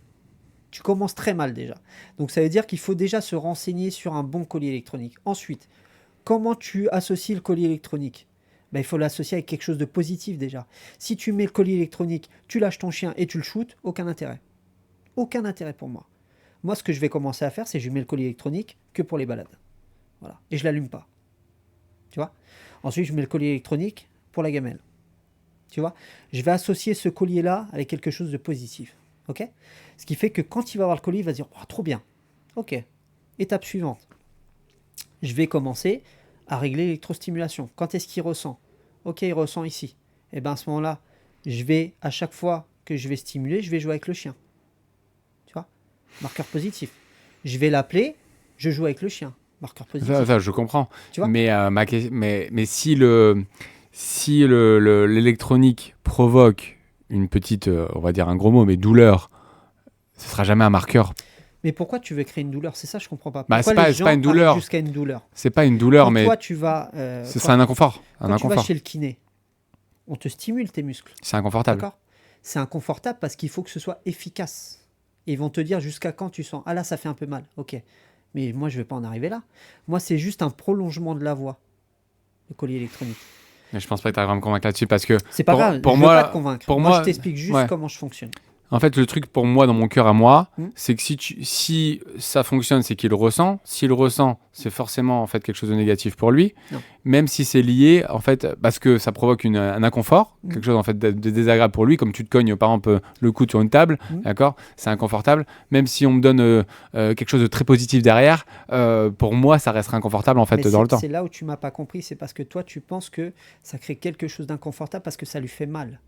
Tu commences très mal déjà. Donc, ça veut dire qu'il faut déjà se renseigner sur un bon collier électronique. Ensuite, comment tu associes le collier électronique? Ben, il faut l'associer avec quelque chose de positif déjà. Si tu mets le collier électronique, tu lâches ton chien et tu le shootes, aucun intérêt. Aucun intérêt pour moi. Moi, ce que je vais commencer à faire, c'est que je mets le collier électronique que pour les balades. Voilà. Et je ne l'allume pas. Tu vois? Ensuite, je mets le collier électronique pour la gamelle. Tu vois? Je vais associer ce collier-là avec quelque chose de positif. Ok? Ce qui fait que quand il va voir le collier, il va se dire oh, trop bien. Ok. Étape suivante. Je vais commencer à régler l'électrostimulation. Quand est-ce qu'il ressent? Ok, il ressent ici. Et bien à ce moment-là, je vais, à chaque fois que je vais stimuler, je vais jouer avec le chien. Tu vois? Marqueur positif. Je vais l'appeler, je joue avec le chien. Marqueur positif. Ça je comprends. Tu vois? Mais si l'électronique provoque une petite, on va dire un gros mot, mais douleur, ce sera jamais un marqueur. Mais pourquoi tu veux créer une douleur? C'est ça, je comprends pas. Bah, pourquoi c'est pas une douleur. Jusqu'à une douleur. C'est pas une douleur, mais toi, tu vas. c'est un inconfort. Quand tu vas chez le kiné, on te stimule tes muscles. C'est inconfortable. D'accord? C'est inconfortable parce qu'il faut que ce soit efficace. Et ils vont te dire jusqu'à quand tu sens. Ah là, ça fait un peu mal. Ok. Mais moi, je ne vais pas en arriver là. Moi, c'est juste un prolongement de la voix, le collier électronique. Mais je pense pas que tu arriveras à me convaincre là-dessus parce que. C'est pas grave. Pour je moi, veux pas te convaincre. Pour moi, je t'explique juste comment je fonctionne. En fait, le truc pour moi, dans mon cœur à moi, c'est que si ça fonctionne, c'est qu'il le ressent. S'il le ressent, c'est forcément en fait quelque chose de négatif pour lui. Non. Même si c'est lié, en fait, parce que ça provoque un inconfort, quelque chose en fait de désagréable pour lui, comme tu te cognes par exemple le coude sur une table, d'accord, c'est inconfortable. Même si on me donne quelque chose de très positif derrière, pour moi, ça restera inconfortable en fait dans le temps. C'est là où tu m'as pas compris, c'est parce que toi, tu penses que ça crée quelque chose d'inconfortable parce que ça lui fait mal.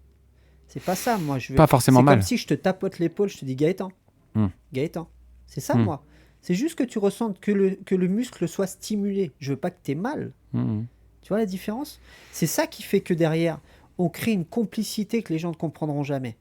C'est pas ça, moi. Pas forcément mal. C'est comme si je te tapote l'épaule, je te dis Gaëtan. Gaëtan. C'est ça, moi. C'est juste que tu ressentes que le muscle soit stimulé. Je veux pas que tu aies mal. Tu vois la différence? C'est ça qui fait que derrière, on crée une complicité que les gens ne comprendront jamais.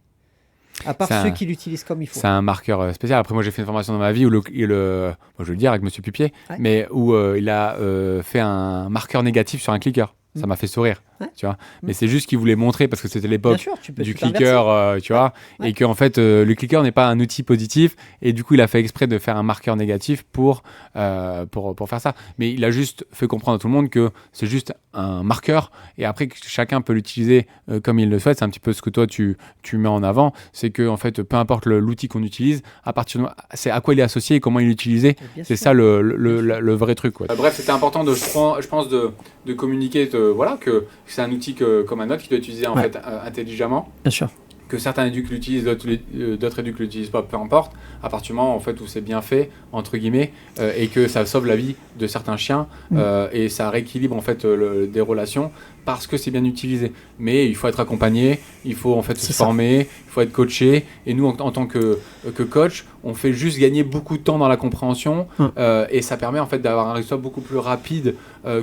À part ceux qui l'utilisent comme il faut. C'est un marqueur spécial. Après, moi, j'ai fait une formation dans ma vie où moi, je vais le dire avec Monsieur Pupier, mais où il a fait un marqueur négatif sur un clicker. Ça m'a fait sourire, tu vois. Mais c'est juste qu'il voulait montrer, parce que c'était l'époque du clicker, tu vois, et qu'en fait, le clicker n'est pas un outil positif, et du coup, il a fait exprès de faire un marqueur négatif pour faire ça. Mais il a juste fait comprendre à tout le monde que c'est juste un marqueur, et après, que chacun peut l'utiliser comme il le souhaite. C'est un petit peu ce que toi, tu mets en avant, c'est que, en fait, peu importe l'outil qu'on utilise, c'est à quoi il est associé et comment il est utilisé. C'est ça le vrai truc, quoi. Bref, c'était important, je pense, de communiquer, voilà, que c'est un outil comme un autre qui doit être utilisé en fait intelligemment. Bien sûr. Que certains éduques l'utilisent, d'autres éduques l'utilisent pas, peu importe. À partir du moment en fait où c'est bien fait entre guillemets et que ça sauve la vie de certains chiens et ça rééquilibre en fait des relations parce que c'est bien utilisé. Mais il faut être accompagné, il faut en fait se former, il faut être coaché. Et nous en tant que coach, on fait juste gagner beaucoup de temps dans la compréhension et ça permet en fait d'avoir un résultat beaucoup plus rapide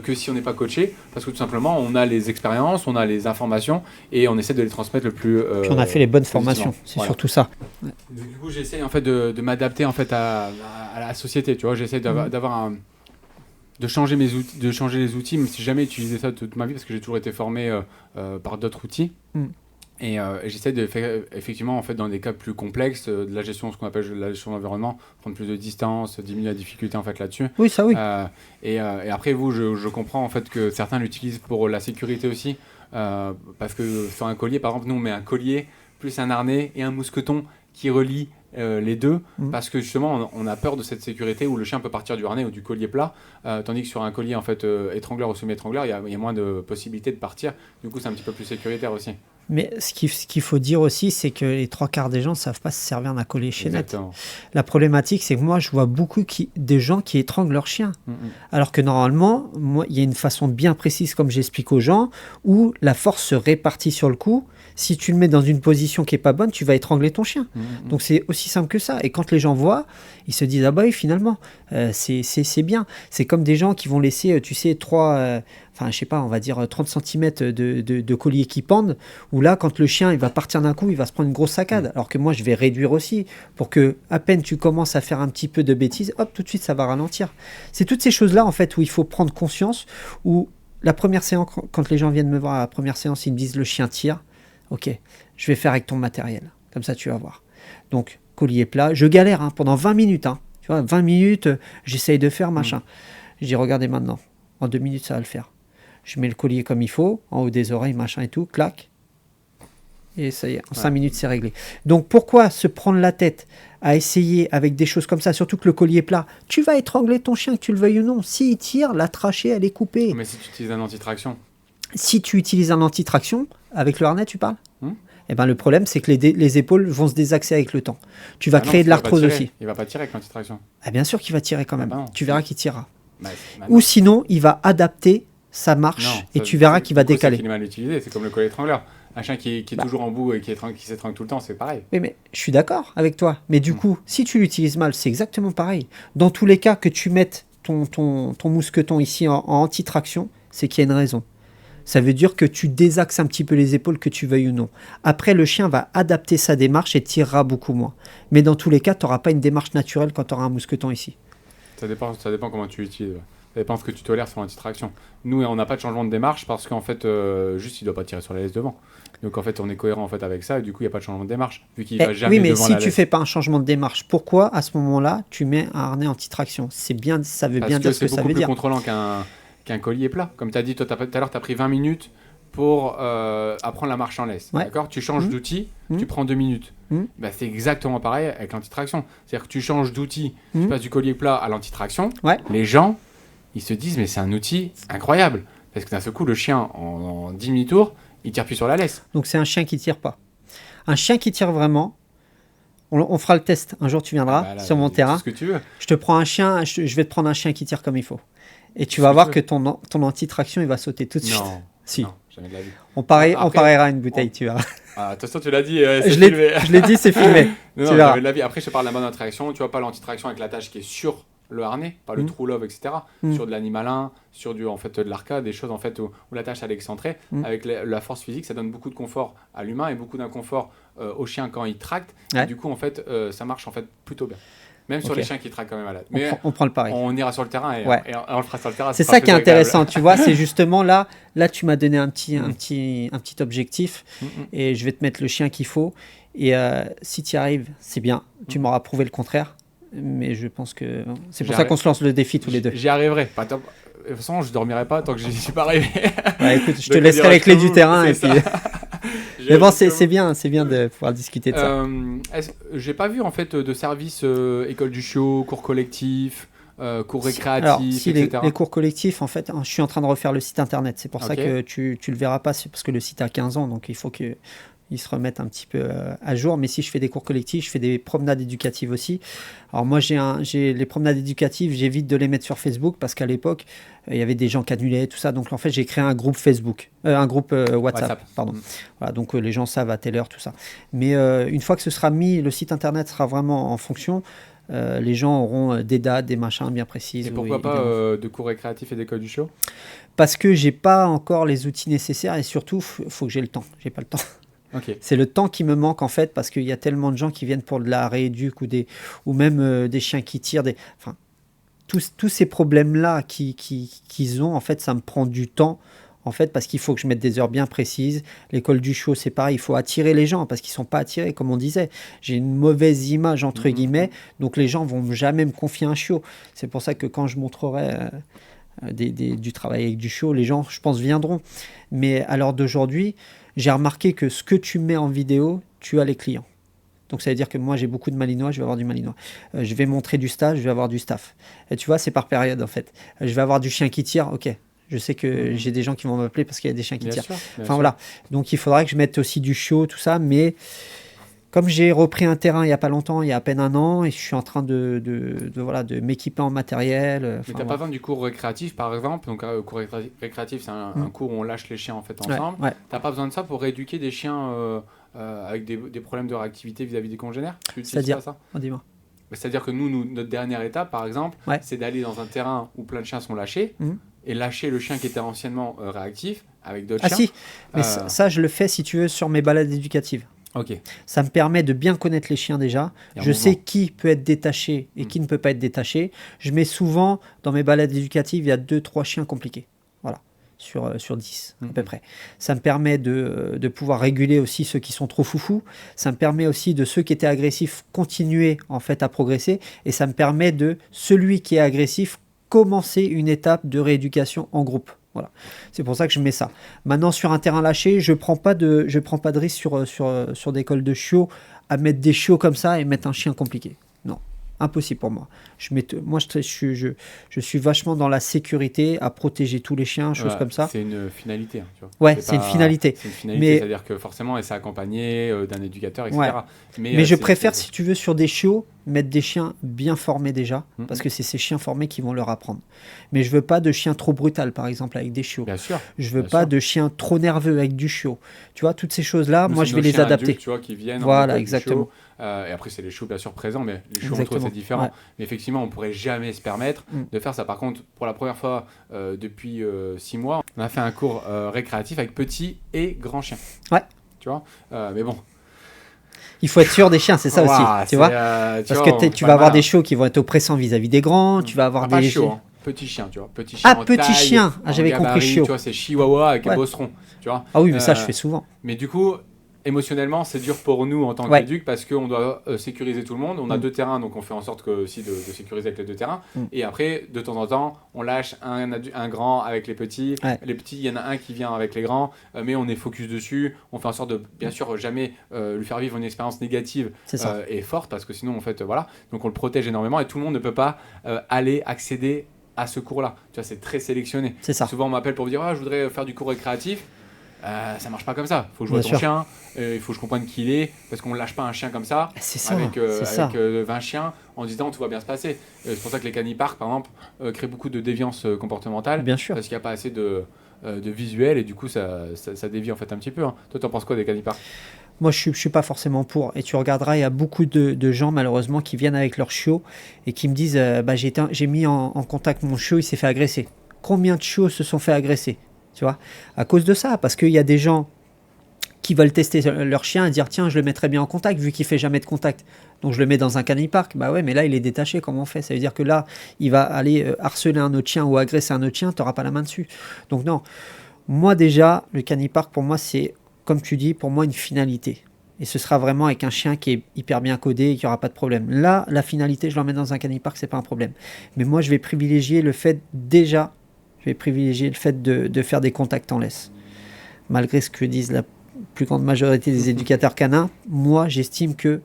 que si on n'est pas coaché, parce que tout simplement on a les expériences, on a les informations et on essaie de les transmettre le plus. Puis on a fait les bonnes formations, c'est surtout ça. Du coup, j'essaie en fait de m'adapter en fait à la société. Tu vois, j'essaie de changer les outils, même si j'ai jamais utilisé ça toute ma vie parce que j'ai toujours été formé par d'autres outils. Et j'essaie de faire effectivement en fait dans des cas plus complexes de la gestion, ce qu'on appelle la gestion de l'environnement, prendre plus de distance, diminuer la difficulté en fait là-dessus. Oui, ça oui. Et après je comprends en fait que certains l'utilisent pour la sécurité aussi, parce que sur un collier, par exemple, nous on met un collier plus un harnais et un mousqueton qui relie les deux, parce que justement on a peur de cette sécurité où le chien peut partir du harnais ou du collier plat, tandis que sur un collier en fait étrangleur ou semi-étrangleur, il y a moins de possibilités de partir. Du coup, c'est un petit peu plus sécuritaire aussi. Mais ce qu'il faut dire aussi, c'est que les 3/4 des gens ne savent pas se servir d'un collier chaînette. La problématique, c'est que moi, je vois beaucoup des gens qui étranglent leur chien. Alors que normalement, il y a une façon bien précise, comme j'explique aux gens, où la force se répartit sur le coup. Si tu le mets dans une position qui n'est pas bonne, tu vas étrangler ton chien. Donc c'est aussi simple que ça. Et quand les gens voient, ils se disent « Ah bah oui, finalement, c'est bien ». C'est comme des gens qui vont laisser, tu sais, je sais pas, on va dire 30 cm de collier qui pendent, où là, quand le chien il va partir d'un coup, il va se prendre une grosse saccade. Alors que moi, je vais réduire aussi, pour que à peine tu commences à faire un petit peu de bêtises, hop, tout de suite, ça va ralentir. C'est toutes ces choses-là, en fait, où il faut prendre conscience, où la première séance, quand les gens viennent me voir à la première séance, ils me disent « Le chien tire ». Ok, je vais faire avec ton matériel. Comme ça, tu vas voir. Donc, collier plat. Je galère pendant 20 minutes. Tu vois, 20 minutes, j'essaye de faire machin. Je dis, regardez maintenant. En 2 minutes, ça va le faire. Je mets le collier comme il faut, en haut des oreilles, machin et tout, clac. Et ça y est, en 5 minutes, c'est réglé. Donc, pourquoi se prendre la tête à essayer avec des choses comme ça, surtout que le collier plat, tu vas étrangler ton chien, que tu le veuilles ou non. S'il tire, la trachée, elle est coupée. Mais si tu utilises un anti-traction. Si tu utilises un anti-traction, avec le harnais, tu parles Eh ben, le problème, c'est que les épaules vont se désaxer avec le temps. Tu vas créer de l'arthrose aussi. Il ne va pas tirer avec l'anti-traction. Ah, bien sûr qu'il va tirer quand même. Tu verras qu'il tirera. Bah, ou sinon, il va adapter sa marche et tu verras qu'il va décaler. C'est mal utilisé, c'est comme le collier étrangleur. Un chien qui est toujours en bout et qui s'étrangle tout le temps, c'est pareil. Oui, mais je suis d'accord avec toi. Mais du coup, si tu l'utilises mal, c'est exactement pareil. Dans tous les cas, que tu mettes ton mousqueton ici en anti-traction, c'est qu'il y a une raison. Ça veut dire que tu désaxes un petit peu les épaules, que tu veuilles ou non. Après, le chien va adapter sa démarche et tirera beaucoup moins. Mais dans tous les cas, tu n'auras pas une démarche naturelle quand tu auras un mousqueton ici. Ça dépend comment tu l'utilises. Ça dépend de ce que tu tolères sur l'anti-traction. Nous, on n'a pas de changement de démarche parce qu'en fait, juste, il ne doit pas tirer sur la laisse devant. Donc, en fait, on est cohérent en fait, avec ça et du coup, il n'y a pas de changement de démarche. Vu qu'il va jamais devant la laisse. Oui, mais si tu ne fais pas un changement de démarche, pourquoi à ce moment-là, tu mets un harnais anti-traction ? Ça veut bien dire ce que ça veut dire. Parce que c'est beaucoup plus contrôlant qu'un collier plat. Comme tu as dit, toi, tout à l'heure, tu as pris 20 minutes pour apprendre la marche en laisse. Ouais. D'accord ? Tu changes d'outil, tu prends 2 minutes. Bah, c'est exactement pareil avec l'antitraction. C'est-à-dire que tu changes d'outil, tu passes du collier plat à l'antitraction. Ouais. Les gens, ils se disent, mais c'est un outil incroyable. Parce que d'un seul coup, le chien, en 10 mini-tours, il tire plus sur la laisse. Donc, c'est un chien qui tire pas. Un chien qui tire vraiment, on fera le test. Un jour, tu viendras sur mon terrain. Ce que tu veux. Je te prends un chien, je vais te prendre un chien qui tire comme il faut. Et tu vas voir que ton anti-traction, il va sauter tout de suite. Non. Si, non. Jamais de la vie. On Après, pariera une bouteille, tu verras. Attention, tu l'as dit, c'est Je filmé. l'ai dit, c'est filmé. Non, Tu verras. jamais de la vie. Après, je te parle de la bonne interaction. Tu vois, pas l'anti-traction avec l'attache qui est sur le harnais, pas le true love, etc. Sur de l'animalin, sur en fait, de l'arcade, des choses en fait, où l'attache elle est excentrée. Avec la force physique, ça donne beaucoup de confort à l'humain et beaucoup d'inconfort au chien quand il tracte. Ouais. Et du coup, en fait, ça marche en fait plutôt bien. Même sur les chiens qui traquent quand même malade. Mais On prend le pari. on ira sur le terrain et, Ouais. et on le fera sur le terrain. C'est ce sera ça qui est plus agréable. intéressant, tu vois, c'est justement là tu m'as donné un petit objectif et je vais te mettre le chien qu'il faut. Et si tu y arrives, c'est bien. Tu m'auras prouvé le contraire. Mais je pense que c'est pour ça qu'on se lance le défi tous les deux. J'y arriverai. Pas top. De toute façon, je dormirai pas tant que je n'y suis pas arrivé. Ouais, écoute, je te Donc, laisserai les clés du terrain. Et c'est puis... Mais bon, c'est Justement. bien de pouvoir discuter de ça. J'ai pas vu en fait de service école du chiot, cours collectif, cours récréatifs, Alors, si etc. les cours collectifs, en fait, je suis en train de refaire le site internet. C'est pour ça Ok. que tu le verras pas, c'est parce que le site a 15 ans, donc il faut qu'il se remette un petit peu à jour. Mais si je fais des cours collectifs, je fais des promenades éducatives aussi. Alors moi, j'ai les promenades éducatives, j'évite de les mettre sur Facebook parce qu'à l'époque, il y avait des gens qui annulaient, tout ça. Donc en fait, j'ai créé un groupe Facebook, un groupe WhatsApp, pardon. Voilà, donc les gens savent à telle heure, tout ça. Mais une fois que ce sera mis, le site internet sera vraiment en fonction. Les gens auront des dates, des machins bien précises. Et pourquoi pas de cours récréatifs et d'école du chiot? Parce que j'ai pas encore les outils nécessaires et surtout, faut que j'ai le temps. J'ai pas le temps. Ok. C'est le temps qui me manque en fait parce qu'il y a tellement de gens qui viennent pour de la rééduque ou même des chiens qui tirent. Enfin, tous ces problèmes-là qu'ils ont, en fait, ça me prend du temps. En fait, parce qu'il faut que je mette des heures bien précises. L'école du chiot, c'est pareil, il faut attirer les gens parce qu'ils ne sont pas attirés, comme on disait. J'ai une mauvaise image, entre guillemets, donc les gens ne vont jamais me confier un chiot. C'est pour ça que quand je montrerai du travail avec du chiot, les gens, je pense, viendront. Mais à l'heure d'aujourd'hui, j'ai remarqué que ce que tu mets en vidéo, tu as les clients. Donc ça veut dire que moi j'ai beaucoup de malinois, je vais avoir du malinois. Je vais montrer du staff, je vais avoir du staff. Et tu vois, c'est par période en fait. Je vais avoir du chien qui tire, ok. Je sais que j'ai des gens qui vont m'appeler parce qu'il y a des chiens qui tirent. Enfin voilà. Donc il faudra que je mette aussi du chiot, tout ça. Mais comme j'ai repris un terrain il n'y a pas longtemps, il y a à peine un an, et je suis en train de m'équiper en matériel. Mais tu n'as pas besoin du cours récréatif par exemple. Donc cours récréatif, c'est un cours où on lâche les chiens en fait ensemble. Ouais. Tu n'as pas besoin de ça pour rééduquer des chiens avec des problèmes de réactivité vis-à-vis des congénères? C'est-à-dire ça? Dis-moi. C'est-à-dire que notre dernière étape, par exemple, c'est d'aller dans un terrain où plein de chiens sont lâchés et lâcher le chien qui était anciennement réactif avec d'autres chiens. Ah si, mais ça, je le fais, si tu veux, sur mes balades éducatives. Ok. Ça me permet de bien connaître les chiens déjà. Je sais qui peut être détaché et qui ne peut pas être détaché. Je mets souvent, dans mes balades éducatives, il y a 2-3 chiens compliqués. Voilà. Sur 10 à peu près. Ça me permet de pouvoir réguler aussi ceux qui sont trop foufous. Ça me permet aussi de ceux qui étaient agressifs continuer en fait à progresser. Et ça me permet de celui qui est agressif commencer une étape de rééducation en groupe. Voilà. C'est pour ça que je mets ça. Maintenant, sur un terrain lâché, je prends pas de risque sur des cols de chiots à mettre des chiots comme ça et mettre un chien compliqué. Non. Impossible pour moi. Je suis vachement dans la sécurité, à protéger tous les chiens, choses comme ça. C'est une finalité. Hein, tu vois. Ouais, c'est une finalité. C'est une finalité, c'est-à-dire que forcément, elle s'est accompagnée d'un éducateur, etc. Ouais. Mais je préfère, si tu veux, sur des chiots, mettre des chiens bien formés déjà, parce que c'est ces chiens formés qui vont leur apprendre. Mais je veux pas de chiens trop brutal, par exemple, avec des chiots. Bien sûr. Je veux pas de chiens trop nerveux avec du chiot. Tu vois, toutes ces choses-là, moi, je vais les adapter. Adultes, tu vois, qui viennent voilà, exactement. Et après, c'est les chiots, bien sûr, présents, mais les chiots entre eux, c'est différent. Ouais. Mais effectivement, on pourrait jamais se permettre de faire ça. Par contre, pour la première fois depuis 6 mois, on a fait un cours récréatif avec petits et grands chiens. Ouais. Tu vois, mais bon. Il faut être sûr des chiens, c'est ça aussi, tu vois. Parce que tu vas avoir des chiots qui vont être oppressants vis-à-vis des grands, tu vas avoir des chiots, petits chiens, tu vois. Petits chiens petit chien, j'avais compris chiot. Tu vois, c'est chihuahua avec un bosseron, tu vois. Ah oui, mais ça, je fais souvent. Mais du coup, émotionnellement, c'est dur pour nous en tant qu'éduc parce qu'on doit sécuriser tout le monde. On a 2 terrains, donc on fait en sorte aussi de sécuriser avec les 2 terrains. Et après, de temps en temps, on lâche un grand avec les petits. Ouais. Les petits, il y en a un qui vient avec les grands, mais on est focus dessus. On fait en sorte de, bien sûr, jamais lui faire vivre une expérience négative et forte parce que sinon, en fait, voilà. Donc on le protège énormément et tout le monde ne peut pas accéder à ce cours-là. Tu vois, c'est très sélectionné. C'est ça. Souvent, on m'appelle pour me dire « je voudrais faire du cours récréatif ». Ça marche pas comme ça. Il faut jouer à ton chien, il faut que je comprenne qui il est, parce qu'on ne lâche pas un chien comme ça, avec 20 chiens, en disant tout va bien se passer. C'est pour ça que les caniparks, par exemple, créent beaucoup de déviance comportementale, bien sûr. parce qu'il n'y a pas assez de de visuel et du coup ça dévie en fait un petit peu. Hein. Toi, t'en penses quoi des caniparks? Moi, je suis pas forcément pour. Et tu regarderas, il y a beaucoup de gens, malheureusement, qui viennent avec leur chiot et qui me disent bah, j'ai mis en contact mon chiot, il s'est fait agresser. Combien de chiots se sont fait agresser? Tu vois, à cause de ça, parce qu'il y a des gens qui veulent tester leur chien et dire tiens, je le mettrais bien en contact vu qu'il fait jamais de contact. Donc je le mets dans un canipark. Bah ouais, mais là il est détaché. Comment on fait? Ça veut dire que là, il va aller harceler un autre chien ou agresser un autre chien. T'auras pas la main dessus. Donc non. Moi déjà, le canipark pour moi c'est, comme tu dis, pour moi une finalité. Et ce sera vraiment avec un chien qui est hyper bien codé et qui aura pas de problème. Là, la finalité, je l'emmène dans un canipark, c'est pas un problème. Mais moi, je vais privilégier le fait déjà, je vais privilégier le fait de faire des contacts en laisse. Malgré ce que disent la plus grande majorité des éducateurs canins, moi j'estime que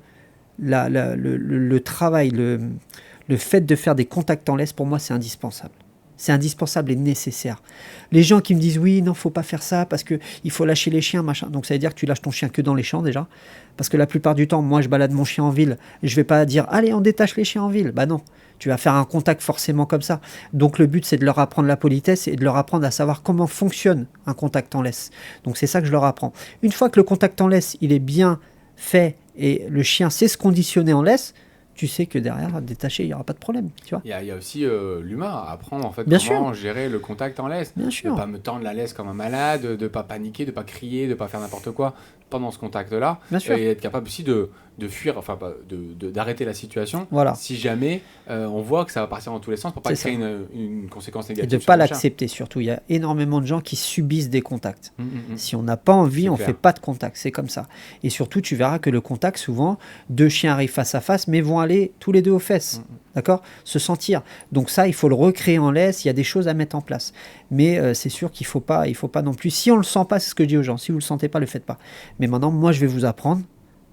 le travail, le fait de faire des contacts en laisse, pour moi c'est indispensable. C'est indispensable et nécessaire. Les gens qui me disent oui, non, faut pas faire ça parce que il faut lâcher les chiens, machin. Donc ça veut dire que tu lâches ton chien que dans les champs déjà. Parce que la plupart du temps, moi je balade mon chien en ville, et je vais pas dire allez, on détache les chiens en ville. Bah non, tu vas faire un contact forcément comme ça. Donc le but c'est de leur apprendre la politesse et de leur apprendre à savoir comment fonctionne un contact en laisse. Donc c'est ça que je leur apprends. Une fois que le contact en laisse, il est bien fait et le chien sait se conditionner en laisse, tu sais que derrière, détaché, il n'y aura pas de problème. Tu vois. Il y a aussi l'humain à apprendre en fait Bien comment gérer le contact en laisse. Bien De sûr. ne pas me tendre la laisse comme un malade, de ne pas paniquer, de ne pas crier, de ne pas faire n'importe quoi pendant ce contact-là. Bien sûr. Et être capable aussi de fuir, enfin d'arrêter la situation Voilà. si jamais on voit que ça va partir dans tous les sens pour pas C'est créer une conséquence Et négative. de ne sur pas le chien. l'accepter surtout. Il y a énormément de gens qui subissent des contacts. Mm. Si on n'a pas envie, C'est on ne clair. fait pas de contact. C'est comme ça. Et surtout, tu verras que le contact, souvent, deux chiens arrivent face à face, mais vont aller tous les deux aux fesses. D'accord? Se sentir. Donc ça, il faut le recréer en laisse. Il y a des choses à mettre en place. Mais c'est sûr qu'il faut pas non plus. Si on ne le sent pas, c'est ce que je dis aux gens. Si vous ne le sentez pas, ne le faites pas. Mais maintenant, moi, je vais vous apprendre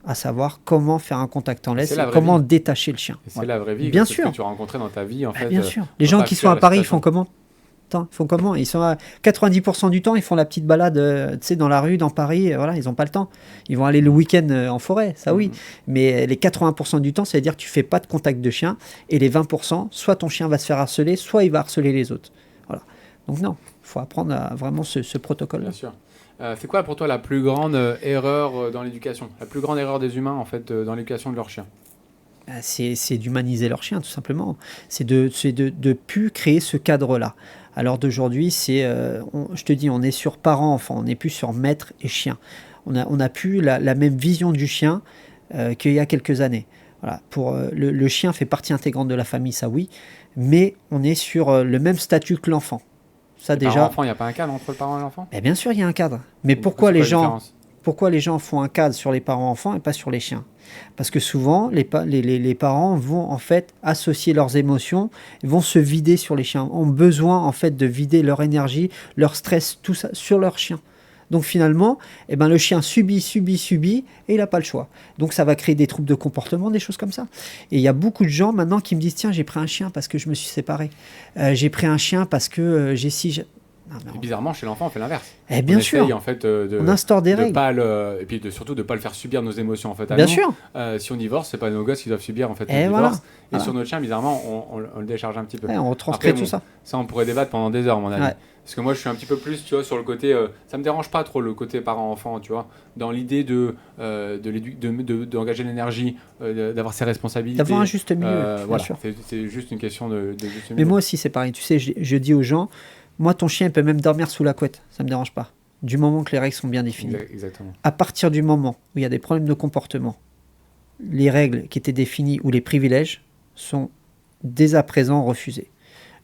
à savoir comment faire un contact en laisse C'est la et vraie comment vie. détacher le chien. Et c'est Voilà. la vraie vie. Bien c'est sûr. ce que tu as rencontré dans ta vie en fait. Bien sûr. Les faut gens pas qui fuir sont à la Paris, ils situation. font comment? Attends, ils font comment? Ils sont à 90% du temps, ils font la petite balade tu sais, dans la rue, dans Paris. Voilà, ils n'ont pas le temps. Ils vont aller le week-end en forêt, ça oui. Mais les 80% du temps, ça veut dire que tu fais pas de contact de chien. Et les 20%, soit ton chien va se faire harceler, soit il va harceler les autres. Voilà. Donc non, il faut apprendre à vraiment ce protocole-là. Bien sûr. C'est quoi pour toi la plus grande erreur dans l'éducation? La plus grande erreur des humains en fait dans l'éducation de leurs chiens? C'est d'humaniser leur chien, tout simplement. C'est de plus créer ce cadre-là. Alors d'aujourd'hui, je te dis, on est sur parent-enfant, on n'est plus sur maître et chien. On a plus la même vision du chien qu'il y a quelques années. Voilà. Le chien fait partie intégrante de la famille, ça oui, mais on est sur le même statut que l'enfant. Ça déjà. Parent-enfant, il n'y a pas un cadre entre le parent et l'enfant? Eh bien sûr, il y a un cadre. Mais Et pourquoi c'est les quoi la gens... différence? Pourquoi les gens font un cadre sur les parents-enfants et pas sur les chiens? Parce que souvent, les parents vont en fait associer leurs émotions, vont se vider sur les chiens, ont besoin en fait de vider leur énergie, leur stress, tout ça sur leur chien. Donc finalement, eh ben, le chien subit et il n'a pas le choix. Donc ça va créer des troubles de comportement, des choses comme ça. Et il y a beaucoup de gens maintenant qui me disent tiens, j'ai pris un chien parce que je me suis séparé. J'ai pris un chien parce que j'ai si... Non, mais Et bizarrement, chez l'enfant, on fait l'inverse. Eh bien On sûr, essaye, en fait, on instaure des de règles. pas et puis surtout de ne pas le faire subir nos émotions en fait. À Bien nous. sûr. Si on divorce, c'est pas nos gosses qui doivent subir en fait Et le voilà. divorce. Et Voilà. sur notre chien, bizarrement, on le décharge un petit peu. Ouais, on retranscrit Après, tout bon, ça. Ça, on pourrait débattre pendant des heures, à mon avis. Ouais. Parce que moi, je suis un petit peu plus, tu vois, sur le côté. Ça me dérange pas trop le côté parent-enfant, tu vois, dans l'idée d'engager l'énergie, d'avoir ses responsabilités. D'avoir un juste milieu, bien Voilà, sûr. c'est juste une question de juste milieu. Mais moi aussi, c'est pareil. Tu sais, je dis aux gens, moi, ton chien il peut même dormir sous la couette. Ça ne me dérange pas. Du moment que les règles sont bien définies. Exactement. À partir du moment où il y a des problèmes de comportement, les règles qui étaient définies ou les privilèges sont dès à présent refusés.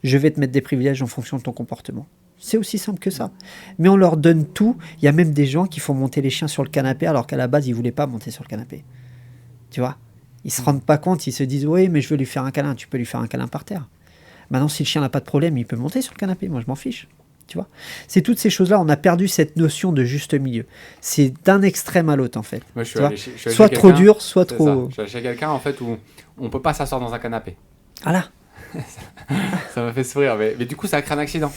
Je vais te mettre des privilèges en fonction de ton comportement. C'est aussi simple que ça. Mais on leur donne tout. Il y a même des gens qui font monter les chiens sur le canapé alors qu'à la base, ils ne voulaient pas monter sur le canapé. Tu vois? Ils ne se rendent pas compte. Ils se disent, oui, mais je veux lui faire un câlin. Tu peux lui faire un câlin par terre. Maintenant, si le chien n'a pas de problème, il peut monter sur le canapé. Moi, je m'en fiche. Tu vois? C'est toutes ces choses-là. On a perdu cette notion de juste milieu. C'est d'un extrême à l'autre, en fait. Moi, je suis Tu vois, allé chez soit trop quelqu'un, dur, soit c'est trop... ça. Je suis allé chez quelqu'un en fait où on peut pas s'asseoir dans un canapé. Ah là. Ça m'a fait sourire, mais du coup ça a créé un accident.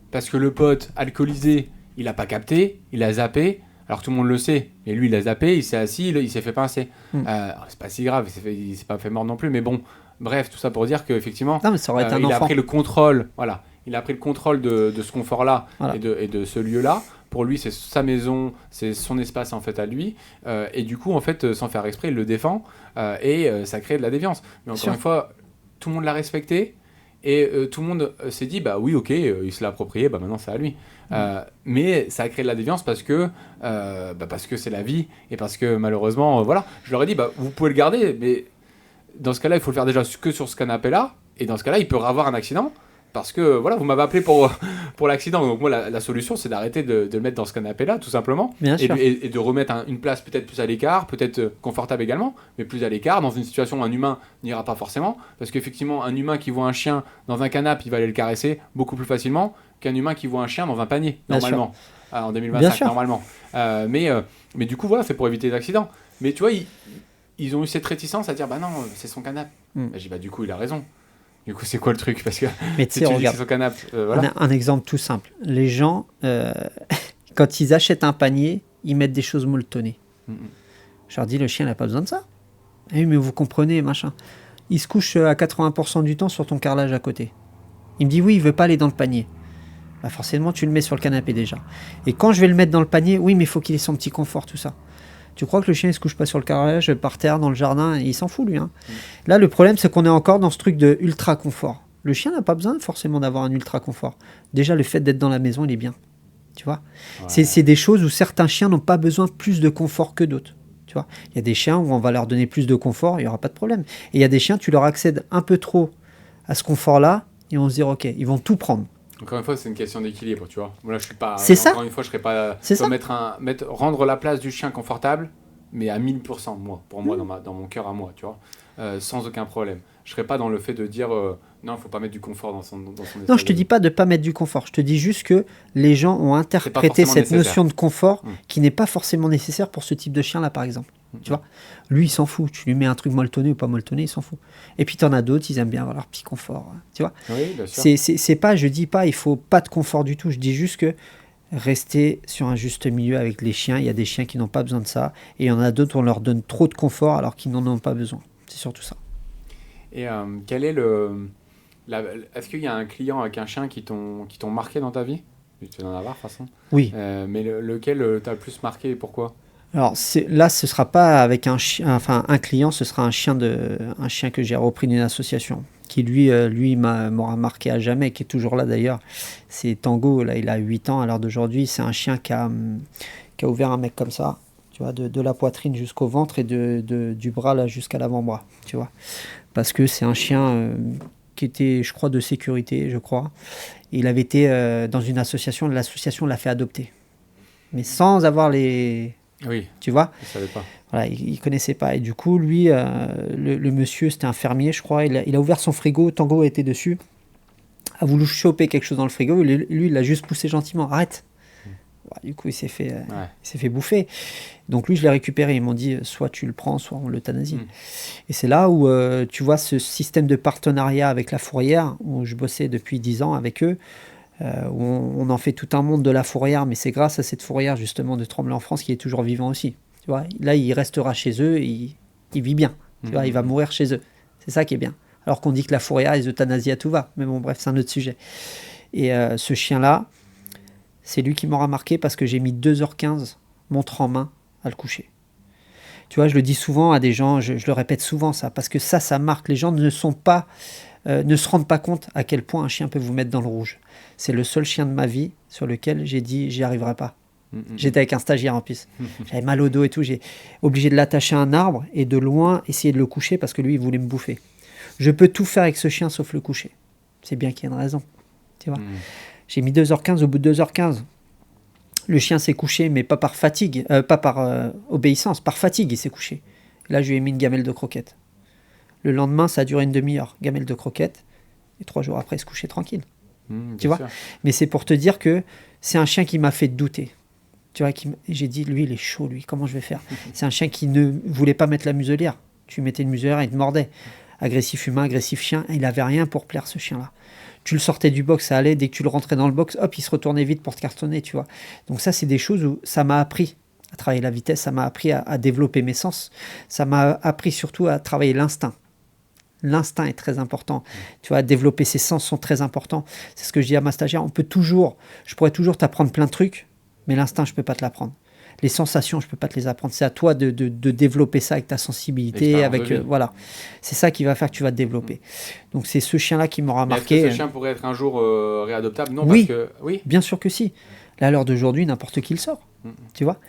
Parce que le pote alcoolisé, il a pas capté, il a zappé, alors tout le monde le sait, mais lui il a zappé, il s'est assis, il s'est fait pincer. C'est pas si grave, il s'est pas fait mort non plus, mais bon, bref, tout ça pour dire qu'effectivement, Non, mais ça aurait été un il a enfant. pris le contrôle, voilà. il a pris le contrôle de ce confort-là Voilà. et de ce lieu-là. Pour lui, c'est sa maison, c'est son espace en fait à lui. Et du coup, en fait, sans faire exprès, il le défend ça crée de la déviance. Mais encore Sûr. une fois, tout le monde l'a respecté et tout le monde s'est dit bah oui, ok, il se l'a approprié, bah maintenant c'est à lui. Mais ça a créé de la déviance parce que c'est la vie et parce que malheureusement, voilà, je leur ai dit bah vous pouvez le garder, mais dans ce cas-là, il faut le faire déjà que sur ce canapé-là. Et dans ce cas-là, il peut avoir un accident. Parce que voilà, vous m'avez appelé pour l'accident. Donc moi, la solution, c'est d'arrêter de le mettre dans ce canapé-là, tout simplement. Bien sûr. Et de remettre une place peut-être plus à l'écart, peut-être confortable également, mais plus à l'écart, dans une situation où un humain n'ira pas forcément. Parce qu'effectivement, un humain qui voit un chien dans un canapé, il va aller le caresser beaucoup plus facilement qu'un humain qui voit un chien dans un panier, Bien normalement. En Bien 2025, sûr. normalement. Mais du coup, voilà, c'est pour éviter les accidents. Mais tu vois, ils ont eu cette réticence à dire bah non, c'est son canapé. Bah, j'ai dit bah du coup, il a raison. Du coup, c'est quoi le truc? Parce que Mais tu si sais, tu dis que regarde, c'est son canapé, voilà. un exemple tout simple. Les gens, quand ils achètent un panier, ils mettent des choses molletonnées. Je leur dis, le chien n'a pas besoin de ça. Ah oui, mais vous comprenez, machin. Il se couche à 80% du temps sur ton carrelage à côté. Il me dit, oui, il veut pas aller dans le panier. Bah forcément, tu le mets sur le canapé déjà. Et quand je vais le mettre dans le panier, oui, mais il faut qu'il ait son petit confort, tout ça. Tu crois que le chien il se couche pas sur le carrelage, par terre, dans le jardin, et il s'en fout lui. Là, le problème, c'est qu'on est encore dans ce truc de ultra confort. Le chien n'a pas besoin forcément d'avoir un ultra confort. Déjà, le fait d'être dans la maison, il est bien. Tu vois, c'est des choses où certains chiens n'ont pas besoin de plus de confort que d'autres. Tu vois, il y a des chiens où on va leur donner plus de confort, il y aura pas de problème. Et il y a des chiens, tu leur accèdes un peu trop à ce confort-là, et on se dit ok, ils vont tout prendre. Encore une fois, c'est une question d'équilibre, tu vois. Moi, là, je suis pas. C'est ça. Encore une fois, je serais pas. C'est ça. Rendre la place du chien confortable, mais à 1000%, moi, pour moi, dans mon cœur à moi, tu vois, sans aucun problème. Je serais pas dans le fait de dire non, il faut pas mettre du confort dans son espace. Non, je te dis pas de pas mettre du confort. Je te dis juste que les gens ont interprété cette notion de confort qui n'est pas forcément nécessaire pour ce type de chien-là, par exemple. Tu vois, lui, il s'en fout. Tu lui mets un truc molletonné ou pas molletonné, il s'en fout. Et puis, tu en as d'autres, ils aiment bien avoir leur petit confort. Tu vois, oui, bien sûr. c'est pas, je dis pas, il faut pas de confort du tout. Je dis juste que rester sur un juste milieu avec les chiens. Il y a des chiens qui n'ont pas besoin de ça. Et il y en a d'autres, on leur donne trop de confort alors qu'ils n'en ont pas besoin. C'est surtout ça. Et quel est est-ce qu'il y a un client avec un chien qui t'ont marqué dans ta vie? Tu en as marre, de toute façon. Oui. Mais lequel t'a le plus marqué et pourquoi? Alors là, ce sera pas avec un client, ce sera un chien que j'ai repris d'une association qui lui m'aura marqué à jamais, qui est toujours là d'ailleurs. C'est Tango, là il a 8 ans à l'heure d'aujourd'hui. C'est un chien qui a ouvert un mec comme ça, tu vois, de la poitrine jusqu'au ventre et du bras là jusqu'à l'avant-bras, tu vois. Parce que c'est un chien qui était, je crois, de sécurité, je crois. Il avait été dans une association, l'association l'a fait adopter, mais sans avoir les... Oui, tu vois, je savais pas. Voilà, il connaissait pas. Et du coup, lui, le monsieur, c'était un fermier, je crois. Il a ouvert son frigo, Tango était dessus, a voulu choper quelque chose dans le frigo. Lui, il l'a juste poussé gentiment. Arrête. Du coup, il s'est fait bouffer. Donc lui, je l'ai récupéré. Ils m'ont dit, soit tu le prends, soit on l'euthanasie. Et c'est là où tu vois ce système de partenariat avec la fourrière, où je bossais depuis 10 ans avec eux. Où on en fait tout un monde de la fourrière, mais c'est grâce à cette fourrière justement de Tremblay en France qui est toujours vivant aussi. Tu vois, là, il restera chez eux et il vit bien. Tu vois, il va mourir chez eux. C'est ça qui est bien. Alors qu'on dit que la fourrière, ils euthanasient à tout va. Mais bon, bref, c'est un autre sujet. Et ce chien-là, c'est lui qui m'aura marqué parce que j'ai mis 2h15, montre en main, à le coucher. Tu vois, je le dis souvent à des gens, je le répète souvent ça, parce que ça marque. Les gens ne se rendent pas compte à quel point un chien peut vous mettre dans le rouge. C'est le seul chien de ma vie sur lequel j'ai dit j'y arriverai pas. J'étais avec un stagiaire en plus. J'avais mal au dos et tout. J'ai obligé de l'attacher à un arbre et de loin essayer de le coucher parce que lui, il voulait me bouffer. Je peux tout faire avec ce chien sauf le coucher. C'est bien qu'il y ait une raison. Tu vois. J'ai mis 2h15. Au bout de 2h15, le chien s'est couché, mais pas par fatigue, pas par obéissance, par fatigue, il s'est couché. Là, je lui ai mis une gamelle de croquettes. Le lendemain, ça a duré une demi-heure, gamelle de croquettes. Et 3 jours après, il se couchait tranquille. Tu vois. Mais c'est pour te dire que c'est un chien qui m'a fait douter. Tu vois, j'ai dit, lui, il est chaud, lui, comment je vais faire? C'est un chien qui ne voulait pas mettre la muselière. Tu mettais une muselière, il te mordait. Agressif humain, agressif chien, il n'avait rien pour plaire, ce chien-là. Tu le sortais du box, ça allait. Dès que tu le rentrais dans le box, hop, il se retournait vite pour te cartonner, tu vois. Donc ça, c'est des choses où ça m'a appris à travailler la vitesse, ça m'a appris à développer mes sens. Ça m'a appris surtout à travailler l'instinct. L'instinct est très important. Tu vois, développer ses sens sont très importants. C'est ce que je dis à ma stagiaire. Je pourrais toujours t'apprendre plein de trucs, mais l'instinct, je peux pas te l'apprendre. Les sensations, je peux pas te les apprendre. C'est à toi de développer ça avec ta sensibilité, voilà. C'est ça qui va faire que tu vas te développer. Donc c'est ce chien-là qui m'aura marqué. Est-ce que ce chien pourrait être un jour réadoptable? Non, oui, parce que oui, bien sûr que si. Là, à l'heure d'aujourd'hui, n'importe qui le sort. Tu vois.